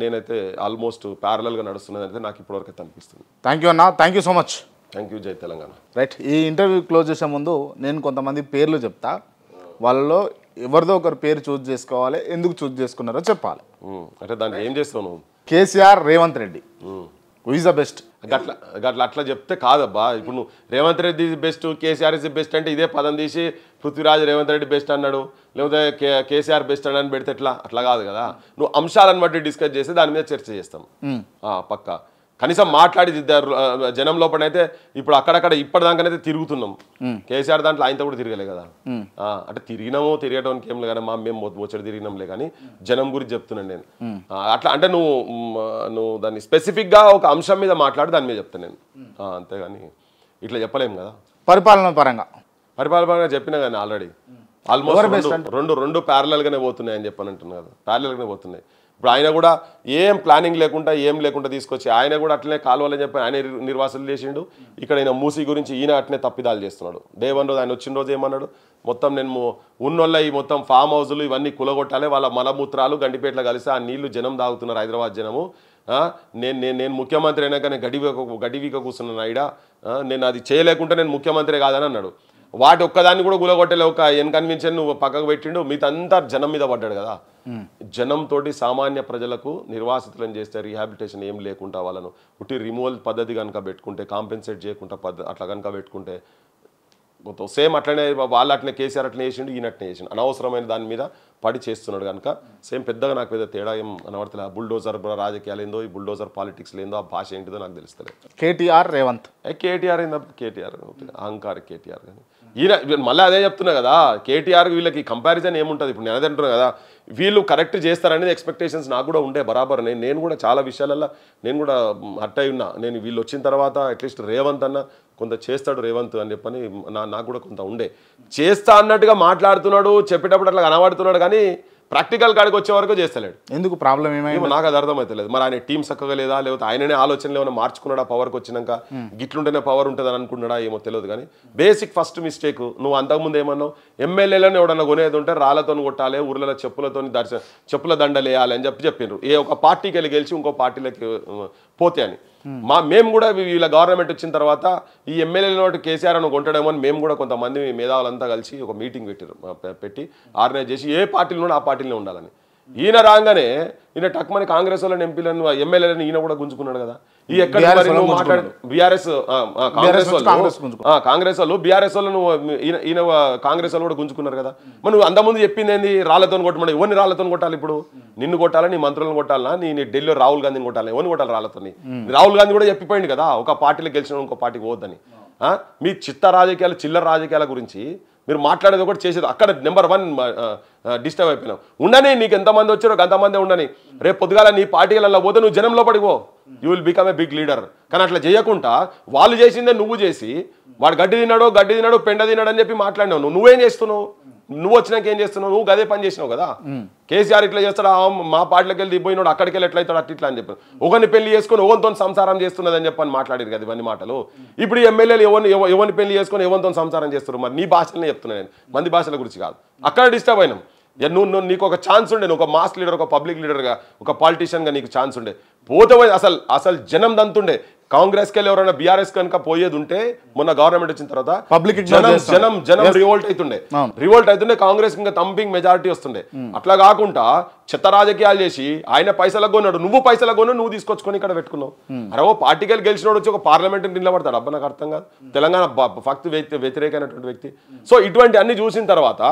నేనైతే ఆల్మోస్ట్ ప్యారలల్గా నడుస్తున్నది అయితే నాకు ఇప్పటివరకు అయితే అనిపిస్తుంది. థ్యాంక్ యూ అన్న, thank you so much. Thank you. జై తెలంగాణ. రైట్, ఈ ఇంటర్వ్యూ క్లోజ్ చేసే ముందు నేను కొంతమంది పేర్లు చెప్తా, వాళ్ళలో ఎవరిదో ఒకరు పేరు చూజ్ చేసుకోవాలి, ఎందుకు చూజ్ చేసుకున్నారో చెప్పాలి. అంటే దాన్ని ఏం చేస్తావు నువ్వు? KCR, Revanth Reddy, who is the best? అట్లా చెప్తే కాదబ్బా. ఇప్పుడు నువ్వు Revanth Reddy best, KCR is the best అంటే ఇదే పదం తీసి పృథ్వీరాజ్ రేవంత్ రెడ్డి బెస్ట్ అన్నాడు, లేకపోతే కేసీఆర్ బెస్ట్ అని పెడితే అట్లా కాదు కదా. నువ్వు అంశాలను బట్టి డిస్కస్ చేసి దాని మీద చర్చ చేస్తాం పక్కా. కనీసం మాట్లాడి జనం లోపలైతే ఇప్పుడు అక్కడక్కడ ఇప్పటిదాకానైతే తిరుగుతున్నాం. కేసీఆర్ దాంట్లో ఆయనతో కూడా తిరగలే కదా. అంటే తిరగడానికి ఏం లేదు కానీ మేము వచ్చాడు తిరిగినాంలే, కానీ జనం గురించి చెప్తున్నాను నేను. అట్లా అంటే నువ్వు దాన్ని స్పెసిఫిక్గా ఒక అంశం మీద మాట్లాడి దాని మీద చెప్తాను నేను, అంతేగాని ఇట్లా చెప్పలేము కదా. పరిపాలన పరంగా చెప్పినా కానీ ఆల్రెడీ ఆల్మోస్ట్ రెండు ప్యారలల్గానే పోతున్నాయి అని చెప్పని అంటున్నా కదా. ప్యారలల్గానే పోతున్నాయి. ఇప్పుడు ఆయన కూడా ఏం ప్లానింగ్ లేకుండా తీసుకొచ్చి ఆయన కూడా అట్లనే కాలువలని చెప్పి ఆయన నిర్వాసనలు చేసిండు. ఇక్కడ ఆయన మూసీ గురించి ఈయన అట్లనే తప్పిదాలు చేస్తున్నాడు. డే 1 రోజు ఆయన వచ్చిన రోజు ఏమన్నాడు, మొత్తం నేను ఉన్నోళ్ళ ఈ మొత్తం ఫామ్ హౌజులు ఇవన్నీ కులగొట్టాలి, వాళ్ళ మలమూత్రాలు గండిపేటలో కలిసి ఆ నీళ్లు జనం తాగుతున్నారు హైదరాబాద్ జనము. నేను ముఖ్యమంత్రి అయినాక నేను గడివీక కూర్చున్నాను అయిడా, నేను అది చేయలేకుంటే నేను ముఖ్యమంత్రి కాదని అన్నాడు. వాటి ఒక్కదాన్ని కూడా గులగొట్టలే, ఒక కన్విన్షన్ నువ్వు పక్కకు పెట్టిండు, మిగతా జనం మీద పడ్డాడు కదా. జనంతో సామాన్య ప్రజలకు నిర్వాసితులను చేస్తే రీహాబిలిటేషన్ ఏం లేకుండా వాళ్ళను ఉట్టి రిమూవల్ పద్ధతి కనుక పెట్టుకుంటే, కాంపెన్సేట్ చేయకుండా అట్లా కనుక పెట్టుకుంటే సేమ్ అట్లనే వాళ్ళు అట్లనే కేసీఆర్ అట్లనే చేసిండు, ఈయన అట్లనే చేసిండు. అనవసరమైన దాని మీద పడి చేస్తున్నాడు కనుక సేమ్ పెద్దగా నాకు పెద్ద తేడా ఏం అనవడతలే. బుల్డోజర్ రాజకీయాలు ఏందో, ఈ బుల్డోజర్ పాలిటిక్స్ ఏందో, ఆ భాష ఏంటిదో నాకు తెలుస్తలేదు. కేటీఆర్, రేవంత్. కేటీఆర్ అహంకార కేటీఆర్ కానీ ఈయన మళ్ళీ అదే చెప్తున్నా కదా. కేటీఆర్ వీళ్ళకి కంపారిజన్ ఏముంటుంది? ఇప్పుడు నేను అదే అంటున్నా కదా, వీళ్ళు కరెక్ట్ చేస్తారనేది ఎక్స్పెక్టేషన్స్ నాకు కూడా ఉండే బరాబర్. నేను కూడా చాలా విషయాలలో నేను కూడా హర్ట్ అయి ఉన్నా. నేను వీళ్ళు వచ్చిన తర్వాత అట్లీస్ట్ రేవంత్ అన్న కొంత చేస్తాడు రేవంత్ అని చెప్పని నాకు కూడా కొంత ఉండే. చేస్తా అన్నట్టుగా మాట్లాడుతున్నాడు, చెప్పేటప్పుడు అట్లా కనబడుతున్నాడు, కానీ ప్రాక్టికల్ కాడికి వచ్చే వరకు చేస్తలేడు. ఎందుకు ప్రాబ్లం ఏమైంది నాకు అది అర్థమవుతలేదు. మరి ఆయన టీం చక్కగా లేదా, లేకపోతే ఆయననే ఆలోచనలు ఏమైనా మార్చుకున్నాడా పవర్కి వచ్చినాక, గిట్లుంటేనే పవర్ ఉంటుంది అని అనుకున్నాడా ఏమో తెలియదు. కానీ బేసిక్ ఫస్ట్ మిస్టేక్ నువ్వు అంతకుముందు ఏమన్నావు, ఎమ్మెల్యేలను ఎవడన్నా కొనేది ఉంటే రాళ్లతో కొట్టాలి, ఊర్లలో చెప్పుల దండలు వేయాలి అని చెప్పిండ్రు. ఒక పార్టీకి వెళ్ళి గెలిచి ఇంకో పార్టీలకి పోతే అని. మేము కూడా వీళ్ళ గవర్నమెంట్ వచ్చిన తర్వాత ఈ ఎమ్మెల్యేల కేసీఆర్ అని కొంటాడేమో అని మేము కూడా కొంతమంది మేధావులంతా కలిసి ఒక మీటింగ్ పెట్టి ఆర్గనైజ్ చేసి ఏ పార్టీలో ఆ పార్టీలో ఉండాలని. ఈయన రాగానే ఈయన టక్మని కాంగ్రెస్ వాళ్ళని ఎంపీలను ఎమ్మెల్యేలను ఈయన కూడా గుంజుకున్నాడు కదా. ఈ ఎక్కడ మాట్లాడు బీఆర్ఎస్ కాంగ్రెస్ వాళ్ళు బీఆర్ఎస్ వాళ్ళు ఈయన కాంగ్రెస్ వాళ్ళు కూడా గుంజుకున్నారు కదా. మరి నువ్వు అంతకుముందు చెప్పింది ఏంది, రాళ్లతో కొట్టమని. ఎవరిని రాళ్లతో కొట్టాలి? ఇప్పుడు నిన్ను కొట్టాలా, నీ మంత్రులను కొట్టాలా, నీ ఢిల్లీలో రాహుల్ గాంధీని కొట్టాలి, ఎవరిని కొట్టాలి రాళ్లతో? రాహుల్ గాంధీ కూడా చెప్పిపోయింది కదా ఒక పార్టీలో గెలిచిన ఇంకో పార్టీకి పోద్దని. మీ చిల్లర రాజకీయాల గురించి మీరు మాట్లాడేది ఒకటి చేసేది అక్కడ నెంబర్ 1 డిస్టర్బ్ అయిపోయినావు. ఉండని, నీకు ఎంతమంది వచ్చారో అంతమంది ఉండని. రేపు పొద్దుగాల నీ పార్టీలలో పోతే నువ్వు జనంలో పడిపో, you will become a big leader. కానీ అట్లా చేయకుండా వాళ్ళు చేసిందే నువ్వు చేసి, వాడు గడ్డి తిన్నాడు పెండ తిన్నాడు అని చెప్పి మాట్లాడినావు. నువ్వేం చేస్తున్నావు? నువ్వు వచ్చినాక ఏం చేస్తున్నావు? నువ్వు అదే పని చేసినావు కదా. కేసీఆర్ ఇట్లా చేస్తాడు, మా పార్టీలోకి వెళ్ళి దిగిపోయినాడు, అక్కడికి వెళ్ళి ఎట్లయితాడు అట్లా అని చెప్పి ఒకరిని పెళ్లి చేసుకుని ఎవరితో సంసారం చేస్తున్నది అని చెప్పని మాట్లాడారు కదా ఇవన్నీ మాటలు. ఇప్పుడు ఎమ్మెల్యేలు ఎవరిని పెళ్లి చేసుకుని ఎవరితో సంసారం చేస్తారు? మరి నీ భాషలనే చెప్తున్నాను నేను, మంది భాషల గురించి కాదు. అక్కడ డిస్టర్బ్ అయినాం. నీకు ఒక ఛాన్స్ ఉండే, నువ్వు ఒక మాస్ లీడర్, ఒక పబ్లిక్ లీడర్గా, ఒక పాలిటీషియన్గా నీకు ఛాన్స్ ఉండే. పోతే అసలు జనం దంతుండే. కాంగ్రెస్కి వెళ్ళి ఎవరైనా బీఆర్ఎస్ కనుక పోయేది ఉంటే మొన్న గవర్నమెంట్ వచ్చిన తర్వాత పబ్లిక్ జనం రివోల్ట్ అవుతుండే కాంగ్రెస్ ఇంకా తంపింగ్ మెజారిటీ వస్తుండే. అట్లా కాకుండా చెత్త రాజకీయాలు చేసి ఆయన పైసలకు కొన్నాడు, నువ్వు పైసలకు కొన్నావు, నువ్వు తీసుకొచ్చుకొని ఇక్కడ పెట్టుకున్నావు. అరే ఓ పార్టీకి గెలిచినోడు వచ్చి ఒక పార్లమెంట్ నిలబడతాడు? అబ్బా నాకు అర్థం కాదు. తెలంగాణ ఫక్త్ వ్యతిరేకమైనటువంటి వ్యక్తి. సో ఇటువంటి అన్ని చూసిన తర్వాత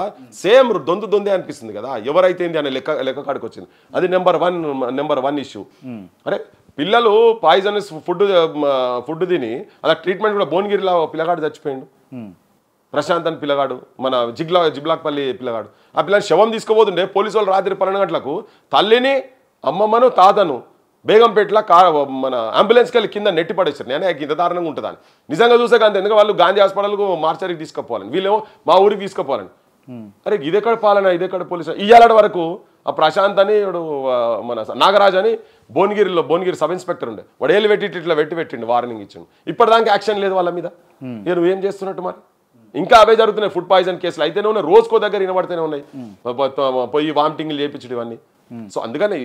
సేమ్ దొందే అనిపిస్తుంది కదా. ఎవరైతే అనే లెక్క కాడికి వచ్చింది. అది నెంబర్ వన్ ఇష్యూ. అరే పిల్లలు పాయిజనస్ ఫుడ్ తిని అలా ట్రీట్మెంట్ కూడా భువనగిరిలో పిల్లగాడు చచ్చిపోయిండు. ప్రశాంత్ అని పిల్లగాడు, మన జిబ్లాక్పల్లి పిల్లగాడు. ఆ పిల్లని శవం తీసుకోబోతుండే పోలీసు వాళ్ళు రాత్రి 12 గంటలకు తల్లిని, అమ్మమ్మను, తాతను బేగంపేటలో మన అంబులెన్స్కి వెళ్ళి కింద నెట్టి పడేసారు. నేనే ఇంత దారుణంగా ఉంటుందని నిజంగా చూసాక అంతే. ఎందుకంటే వాళ్ళు గాంధీ హాస్పిటల్కు మార్చరికి తీసుకుపోవాలని, వీళ్ళేమో మా ఊరికి తీసుకుపోవాలని. అరే ఇదెక్కడ పాలన, ఇదెక్కడ పోలీసు. ఇయ్యాలటి వరకు ఆ ప్రశాంత్ అని మన నాగరాజ్ అని భువనగిరి సబ్ ఇన్స్పెక్టర్ ఉండే, వాడు ఏళ్ళు ఇట్లా పెట్టిండు, వార్నింగ్ ఇచ్చిండు. ఇప్పటిదాకా యాక్షన్ లేదు వాళ్ళ మీద. ఇక నువ్వేం చేస్తున్నట్టు మరి? ఇంకా అవే జరుగుతున్నాయి. ఫుడ్ పాయిజన్ కేసులు అయితేనే ఉన్నాయి, రోజుకో దగ్గర వినబడితేనే ఉన్నాయి. పోయి వామిటింగ్లు చేయించడం ఇవన్నీ. సో అందుకని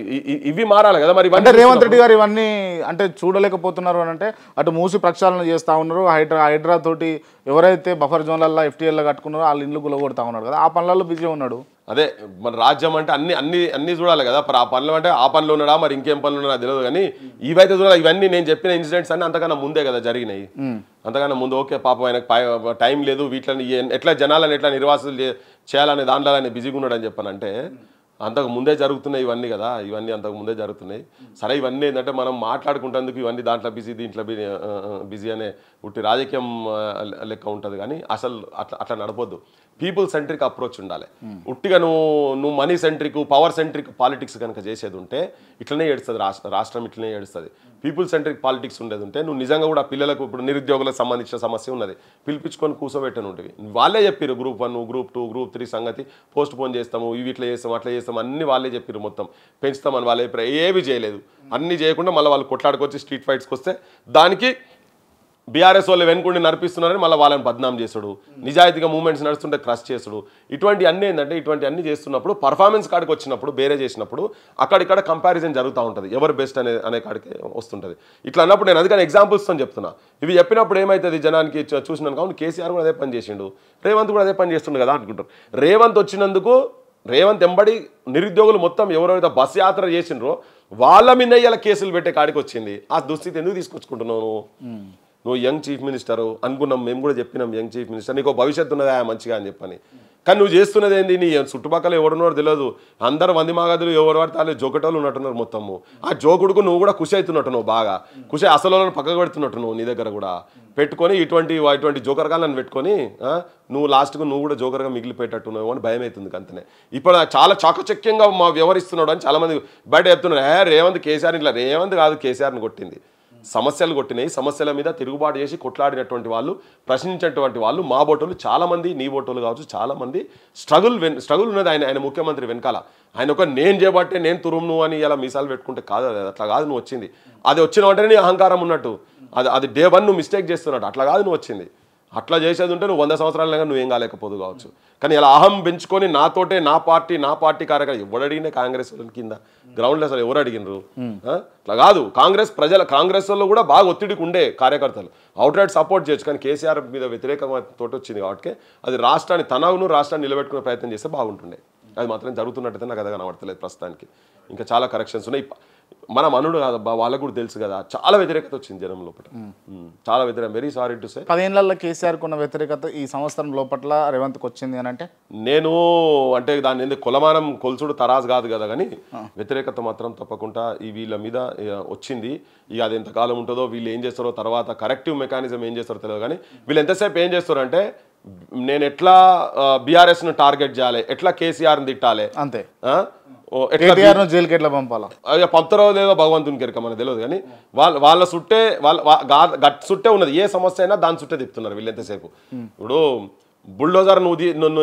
ఇవి మారాలి కదా మరి. అంటే రేవంత్ రెడ్డి గారు ఇవన్నీ అంటే చూడలేకపోతున్నారు అని అంటే అటు మూసి ప్రక్షాళన చేస్తూ ఉన్నారు. హైడ్రా తోటి ఎవరైతే బఫర్ జోన్లలో FTL కట్టుకున్నారో వాళ్ళ ఇల్లు గులగొడతా ఉన్నాడు కదా, ఆ పనులలో బిజీ ఉన్నాడు. అదే మన రాజ్యం అంటే అన్ని చూడాలి కదా. ఆ పనులు అంటే ఆ పనులు ఉన్నాడా, మరి ఇంకేం పనులు ఉన్నాడా తెలియదు. కానీ ఇవైతే చూడాలి. ఇవన్నీ నేను చెప్పిన ఇన్సిడెంట్స్ అన్ని అంతకన్నా ముందే కదా జరిగినాయి. అంతకన్నా ముందు ఓకే పాపం ఆయనకు టైం లేదు, వీటిని ఎట్లా జనాలను ఎట్లా నిర్వాసాలు చేయాలనే దాంట్లో బిజీగా ఉన్నాడు అని చెప్పానంటే అంతకు ముందే జరుగుతున్నాయి ఇవన్నీ కదా. ఇవన్నీ అంతకు ముందే జరుగుతున్నాయి. సరే ఇవన్నీ ఏంటంటే మనం మాట్లాడుకుంటేందుకు ఇవన్నీ దాంట్లో బిజీ దీంట్లో బిజీ అనే ఉట్టి రాజకీయం లెక్క ఉంటుంది. కానీ అసలు అట్లా నడపొద్దు. పీపుల్ సెంట్రిక్ అప్రోచ్ ఉండాలి. ఉట్టిగా నువ్వు money centric power centric politics కనుక చేసేది ఉంటే ఇట్లనే ఏడుస్తుంది రాష్ట్రం ఇట్లనే ఏడుస్తుంది. పీపుల్ సెంట్రిక్ పాలిటిక్స్ ఉండేది ఉంటే నువ్వు నిజంగా కూడా పిల్లలకు ఇప్పుడు నిరుద్యోగులకు సంబంధించిన సమస్య ఉన్నది, పిలిపించుకొని కూర్చోబెట్టను ఉంటుంది. వాళ్ళే చెప్పారు Group 1 Group 2 Group 3 సంగతి పోస్ట్ పోన్ చేస్తాము, ఇవి ఇట్లా చేస్తాం అట్లా చేస్తాం అన్ని వాళ్ళే చెప్పారు. మొత్తం పెంచుతామని వాళ్ళే ఏవి చేయలేదు. అన్నీ చేయకుండా మళ్ళీ వాళ్ళు కొట్లాడుకొచ్చి స్ట్రీట్ ఫైట్స్కి వస్తే దానికి బీఆర్ఎస్ వాళ్ళు వెనుకుండి నడిపిస్తున్నారని మళ్ళీ వాళ్ళని బద్నాం చేసుడు, నిజాయితీగా మూమెంట్స్ నడుస్తుంటే క్రష్ చేసుడు, ఇటువంటి అన్నీ ఏంటంటే ఇటువంటి అన్ని చేస్తున్నప్పుడు పర్ఫార్మెన్స్ కాడికి వచ్చినప్పుడు బేరే చేసినప్పుడు అక్కడిక్కడ కంపారిజన్ జరుగుతూ ఉంటుంది. ఎవరు బెస్ట్ అనే కాడికి వస్తుంటుంది. ఇట్లా అన్నప్పుడు నేను అందుకని ఎగ్జాంపుల్స్తో చెప్తున్నా. ఇవి చెప్పినప్పుడు ఏమవుతుంది జనానికి చూసినాను కావును కేసీఆర్ కూడా అదే పని చేసిండు, రేవంత్ కూడా అదే పని చేస్తుండు కదా అనుకుంటారు. రేవంత్ వచ్చినందుకు రేవంత్ ఎంబడి నిరుద్యోగులు మొత్తం ఎవరైతే బస్ యాత్ర చేసిండ్రో వాళ్ళ మీద ఇలా కేసులు పెట్టే కాడికి వచ్చింది. ఆ దుస్థితి ఎందుకు తీసుకొచ్చుకుంటున్నావు? నువ్వు యంగ్ చీఫ్ మినిస్టర్ అనుకున్నాం, మేము కూడా చెప్పినాం యంగ్ చీఫ్ మినిస్టర్ నీకు భవిష్యత్తు ఉన్నదా మంచిగా అని చెప్పని. కానీ నువ్వు చేస్తున్నది ఏంది? నీ చుట్టుపక్కల ఎవరున్నారో తెలియదు. అందరు మంది మాగదులు ఎవరు పడితే వాళ్ళు జోకటోళ్ళు ఉన్నట్టున్నారు మొత్తము. ఆ జోకుడుకు నువ్వు కూడా ఖుషి అవుతున్నట్టు, నువ్వు బాగా ఖుషి అసలు వాళ్ళని పక్కకు పెడుతున్నట్టు నువ్వు నీ దగ్గర కూడా పెట్టుకొని ఇటువంటి జోకర్గాలను పెట్టుకొని నువ్వు లాస్ట్కు నువ్వు కూడా జోకర్గా మిగిలిపోయేటట్టున్నావు అని భయం అవుతుంది. అంతనే ఇప్పుడు చాలా చాకచక్యంగా వ్యవహరిస్తున్నాడు అని చాలామంది బయట చెప్తున్నారు. రేవంత్ కేసీఆర్ ఇట్లా, రేవంత్ కాదు కేసీఆర్ని కొట్టింది, సమస్యలు కొట్టినాయి. సమస్యల మీద తిరుగుబాటు చేసి కొట్లాడినటువంటి వాళ్ళు, ప్రశ్నించినటువంటి వాళ్ళు మా బోటోలు చాలామంది, నీ బోటోలు కావచ్చు చాలామంది స్ట్రగుల్ ఉన్నది ఆయన ముఖ్యమంత్రి వెనకాల. ఆయన ఒక నేను చేయబట్టే నేను తురుమును అని ఇలా మీసాలు పెట్టుకుంటే కాదు, అట్లా కాదు నువ్వు వచ్చింది. అది వచ్చిన వెంటనే నీ అహంకారం ఉన్నట్టు, అది డే 1 నువ్వు మిస్టేక్ చేస్తున్నట్టు. అట్లా కాదు నువ్వు వచ్చింది. అట్లా చేసేది ఉంటే నువ్వు 100 సంవత్సరాలుగా నువ్వేం కాలేకపోదు కావచ్చు. కానీ ఇలా అహం పెంచుకొని నాతోటే నా పార్టీ కార్యకర్త ఎవరు అడిగినా కాంగ్రెస్ కింద గ్రౌండ్లో అసలు ఎవరు అడిగినరు? అట్లా కాదు. కాంగ్రెస్ వాళ్ళు కూడా బాగా ఒత్తిడికి ఉండే కార్యకర్తలు అవుట్రైట్ సపోర్ట్ చేయొచ్చు. కానీ కేసీఆర్ మీద వ్యతిరేకతోటి వచ్చింది కాబట్టి అది రాష్ట్రాన్ని నిలబెట్టుకునే ప్రయత్నం చేస్తే బాగుంటుండే. అది మాత్రం జరుగుతున్నట్టయితే నాకు అదే కనబడతలేదు ప్రస్తుతానికి. ఇంకా చాలా కరెక్షన్స్ ఉన్నాయి. మన మనుడు కాదబ్బా, వాళ్ళకు కూడా తెలుసు కదా, చాలా వ్యతిరేకత వచ్చింది జనం లోపల, చాలా వ్యతిరేకత. వెరీ సారీ టు సే 10 ఏళ్లలో కేసీఆర్ కున్న వ్యతిరేకత ఈ సంవత్సరం లోపల రేవంత్కి వచ్చింది అని అంటే నేను అంటే దాన్ని ఎందుకు కొలమానం కొలుచుడు తరాజు కాదు కదా, కానీ వ్యతిరేకత మాత్రం తప్పకుండా ఈ వీళ్ళ మీద వచ్చింది. ఇక అది ఎంతకాలం ఉంటుందో, వీళ్ళు ఏం చేస్తారో తర్వాత కరెక్టివ్ మెకానిజం ఏం చేస్తారో తెలియదు. కానీ వీళ్ళు ఎంతసేపు ఏం చేస్తారంటే నేను ఎట్లా బీఆర్ఎస్ను టార్గెట్ చేయాలి, ఎట్లా కేసీఆర్ని తిట్టాలి, అంతే, జైలుకి ఎట్లా పంపాలా, పంపుతారో లేదో భగవంతునికి ఎరక మనకు తెలియదు. కానీ వాళ్ళ చుట్టే గట్ చుట్టే ఉన్నది. ఏ సమస్య అయినా దాని చుట్టే తిప్పుతున్నారు వీళ్ళు ఎంతసేపు. ఇప్పుడు బుల్డోజర్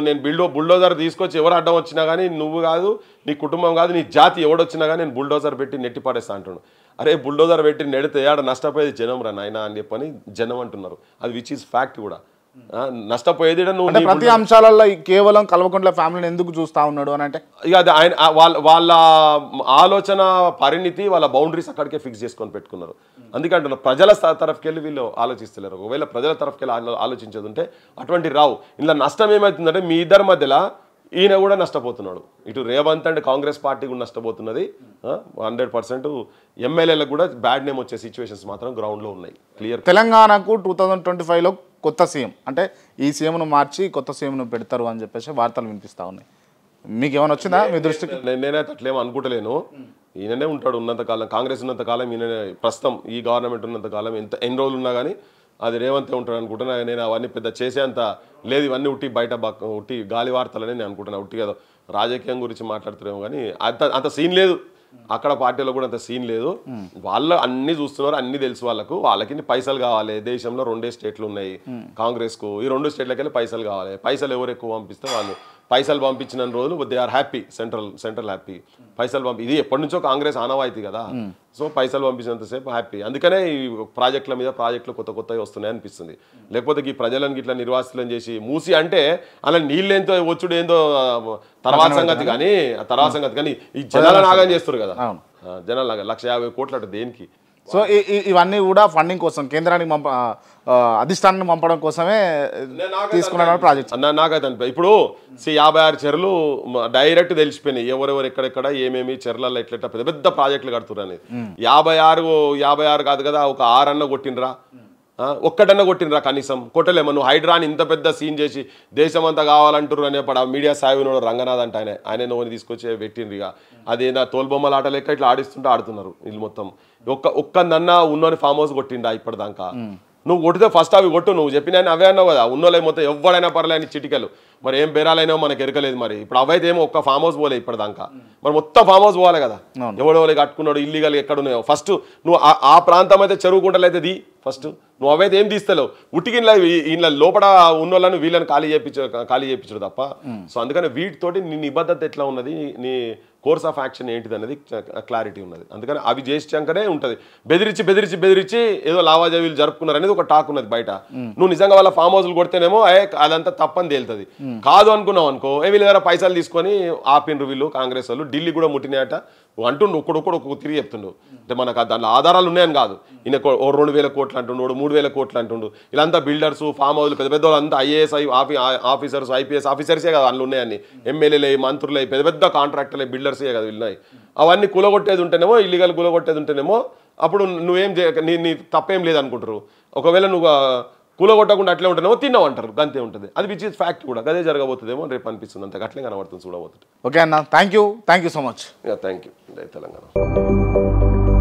నేను బుల్డోజర్ తీసుకొచ్చి ఎవరు అడ్డం వచ్చినా కానీ నువ్వు కాదు, నీ కుటుంబం కాదు, నీ జాతి ఎవడొచ్చినా కానీ నేను బుల్డోజర్ పెట్టి నెట్టి పాడేస్తా అంటున్నాను. అరే బుల్డోజర్ పెట్టి నెడితే ఆడ నష్టపోయేది జనం రా నాయనా అని చెప్పని జనం అంటున్నారు. అది విచ్ ఈస్ ఫ్యాక్ట్ కూడా. నష్టపోయేది నువ్వు ప్రతి అంశాలలో కేవలం కల్వకుంట్ల ఫ్యామిలీని ఎందుకు చూస్తా ఉన్నాడు అని అంటే ఇక అది ఆయన వాళ్ళ ఆలోచన పరిణితి, వాళ్ళ బౌండరీస్ అక్కడికే ఫిక్స్ చేసుకొని పెట్టుకున్నారు. అందుకంటున్నా ప్రజల తరఫుకి వెళ్ళి వీళ్ళు ఆలోచిస్తలేరు. ఒకవేళ ప్రజల తరఫుకి వెళ్ళి ఆలోచించేది ఉంటే అటువంటి రావు. ఇలా నష్టం ఏమవుతుందంటే మీ ఇద్దరి మధ్యలో ఈయన కూడా నష్టపోతున్నాడు. ఇటు రేవంత్ అండ్ కాంగ్రెస్ పార్టీ కూడా నష్టపోతున్నది. 100% ఎమ్మెల్యేలకు కూడా బ్యాడ్ నేమ్ వచ్చే సిచ్యువేషన్స్ మాత్రం గ్రౌండ్లో ఉన్నాయి. క్లియర్. తెలంగాణకు 2025లో కొత్త సీఎం అంటే ఈ సీఎంను మార్చి కొత్త సీఎంను పెడతారు అని చెప్పేసి వార్తలు వినిపిస్తూ ఉన్నాయి. మీకు ఏమైనా వచ్చిందా మీ దృష్టికి? నేనైతే అట్లేమో అనుకుంటలేను. ఈయననే ఉంటాడు ఉన్నంతకాలం, కాంగ్రెస్ ఉన్నంతకాలం ఈయననే, ప్రస్తుతం ఈ గవర్నమెంట్ ఉన్నంతకాలం ఎన్ని రోజులు ఉన్నా కానీ అది రేవంతే ఉంటాడు అనుకుంటున్నా. నేను అవన్నీ పెద్ద చేసేంత లేదు, ఇవన్నీ ఉట్టి గాలి వార్తలని నేను అనుకుంటున్నా. ఉట్టి కదా రాజకీయం గురించి మాట్లాడుతున్నాము కానీ అంత సీన్ లేదు. అక్కడ పార్టీలో కూడా అంత సీన్ లేదు. వాళ్ళు అన్ని చూస్తున్నారు, అన్ని తెలుసు వాళ్ళకి పైసలు కావాలి. దేశంలో 2 స్టేట్లు ఉన్నాయి కాంగ్రెస్కు, ఈ 2 స్టేట్లకి వెళ్ళి పైసలు కావాలి. పైసలు ఎవరు ఎక్కువ పంపిస్తే వాళ్ళు పైసలు పంపించిన రోజులు they are happy. Central happy. పైసలు ఇది ఎప్పటి నుంచో కాంగ్రెస్ ఆనవాయితీ కదా, సో పైసలు పంపించినంతసేపు హ్యాపీ. అందుకనే ఈ ప్రాజెక్టుల మీద ప్రాజెక్టులు కొత్తవి వస్తున్నాయి అనిపిస్తుంది. లేకపోతే ఈ ప్రజలను ఇట్లా నిర్వాసితులను చేసి మూసి అంటే అలా నీళ్ళేంతో వచ్చుడు ఏందో తర్వాత సంగతి కానీ ఈ జనాల నాగం చేస్తారు కదా, జనాల 1,50,000 కోట్లు అంటే దేనికి? సో ఇవన్నీ కూడా ఫండింగ్ కోసం కేంద్రానికి అధిష్టానాన్ని పంపడం కోసమే తీసుకున్న ప్రాజెక్ట్ నాకైతే అనిపి. ఇప్పుడు 56 చెరువులు డైరెక్ట్ తెలిసిపోయినాయి ఎవరెవరు ఎక్కడెక్కడ ఏమేమి చెర్లలో ఎట్లా పెద్ద పెద్ద ప్రాజెక్టులు కడుతున్నారు అనేది. 56 కాదు కదా, ఒక 6 అన్న కొట్టినరా, ఒక్కటన్నా కొట్టినరా? కనీసం కొట్టలేమో. నువ్వు హైడ్రాని ఇంత పెద్ద సీన్ చేసి దేశం అంతా కావాలంటారు అనే మీడియా సాయినోడు రంగనాథ్ అంటే ఆయన నోని తీసుకొచ్చి పెట్టిండ్రు. ఇక అదేనా తోలుబొమ్మల ఆట లెక్క ఇట్లా ఆడిస్తుంటే ఆడుతున్నారు వీళ్ళు మొత్తం. ఒక్కదన్నా ఉన్నోని ఫామ్ హౌస్ కొట్టిండా ఇప్పటిదాకా? నువ్వు కొట్టితే ఫస్ట్ అవి కొట్టు. నువ్వు చెప్పిన అవే అన్నావు కదా, ఉన్నోళ్ళే మొత్తం ఎవడైనా పర్లేని చిటికలు. మరి ఏం బేరాలైనా మనకు ఎరకలేదు. మరి ఇప్పుడు అవైతే ఏమో ఒక్క ఫామ్ హౌస్ పోలే ఇప్పటిదాకా. మరి మొత్తం ఫామ్ హౌస్ పోవాలి కదా. ఎవడెవరు కట్టుకున్నాడు ఇల్లీగల్ ఎక్కడ ఉన్నాయో ఫస్ట్ నువ్వు ఆ ప్రాంతం అయితే చెరువుకుంటలు అయితే ది ఫస్ట్. నువ్వు అవైతే ఏం తీస్తలేవు. ఉట్టికిన్లా ఇంట్లో లోపల ఉన్నోళ్ళను వీళ్ళని ఖాళీ చేయించడు తప్ప. సో అందుకని వీటితోటి నీ నిబద్ధత ఎట్లా ఉన్నది, నీ కోర్స్ ఆఫ్ యాక్షన్ ఏంటిది అనేది క్లారిటీ ఉన్నది. అందుకని అవి చేసాకనే ఉంటుంది. బెదిరించి ఏదో లావాదేవీలు జరుపుకున్నారు అనేది ఒక టాక్ ఉన్నది బయట. నువ్వు నిజంగా వాళ్ళ ఫామ్ హౌస్లు కొడితేనేమో అదంతా తప్పని తేలుతుంది. కాదు అనుకున్నావు అనుకో, వీళ్ళ దగ్గర పైసలు తీసుకొని ఆపినరు వీళ్ళు కాంగ్రెస్ వాళ్ళు. ఢిల్లీ కూడా ముట్టినాయట అంటుండు. ఒక్కడొక్కడు తిరిగి చెప్తుండు. అంటే మనకు దాంట్లో ఆధారాలు ఉన్నాయని కాదు. ఈయన 2,000 కోట్లు అంటుండు, 3,000 కోట్లు అంటుండు. వీళ్ళంతా బిల్డర్స్, ఫామ్ హౌస్లు, పెద్ద పెద్ద వాళ్ళంతా ఐఏఎస్ ఆఫీసర్స్, ఐపీఎస్ ఆఫీసర్సే కదా అందులో ఉన్నాయని. ఎమ్మెల్యేలే, మంత్రులే, పెద్ద పెద్ద కాంట్రాక్టర్లే, బిల్డర్సే కదా వీళ్ళున్నాయి. అవన్నీ కూలగొట్టేది ఉంటేనేమో, ఇల్లీగల్ కూలగొట్టేది ఉంటేనేమో అప్పుడు నువ్వేం నీ తప్పేం లేదనుకుంటారు. ఒకవేళ నువ్వు కూలగొట్టకుండా అట్లే ఉంటేనేమో తిన్నావు అంటారు. అంతే ఉంటుంది. అది విచ్ ఇస్ ఫ్యాక్ట్ కూడా. అదే జరగబోతుందేమో రేపు అనిపిస్తుంది. అంతే అట్లే కనబడుతుంది చూడబోతుంది. ఓకే అన్న, thank you so much. Thank you. Telangana.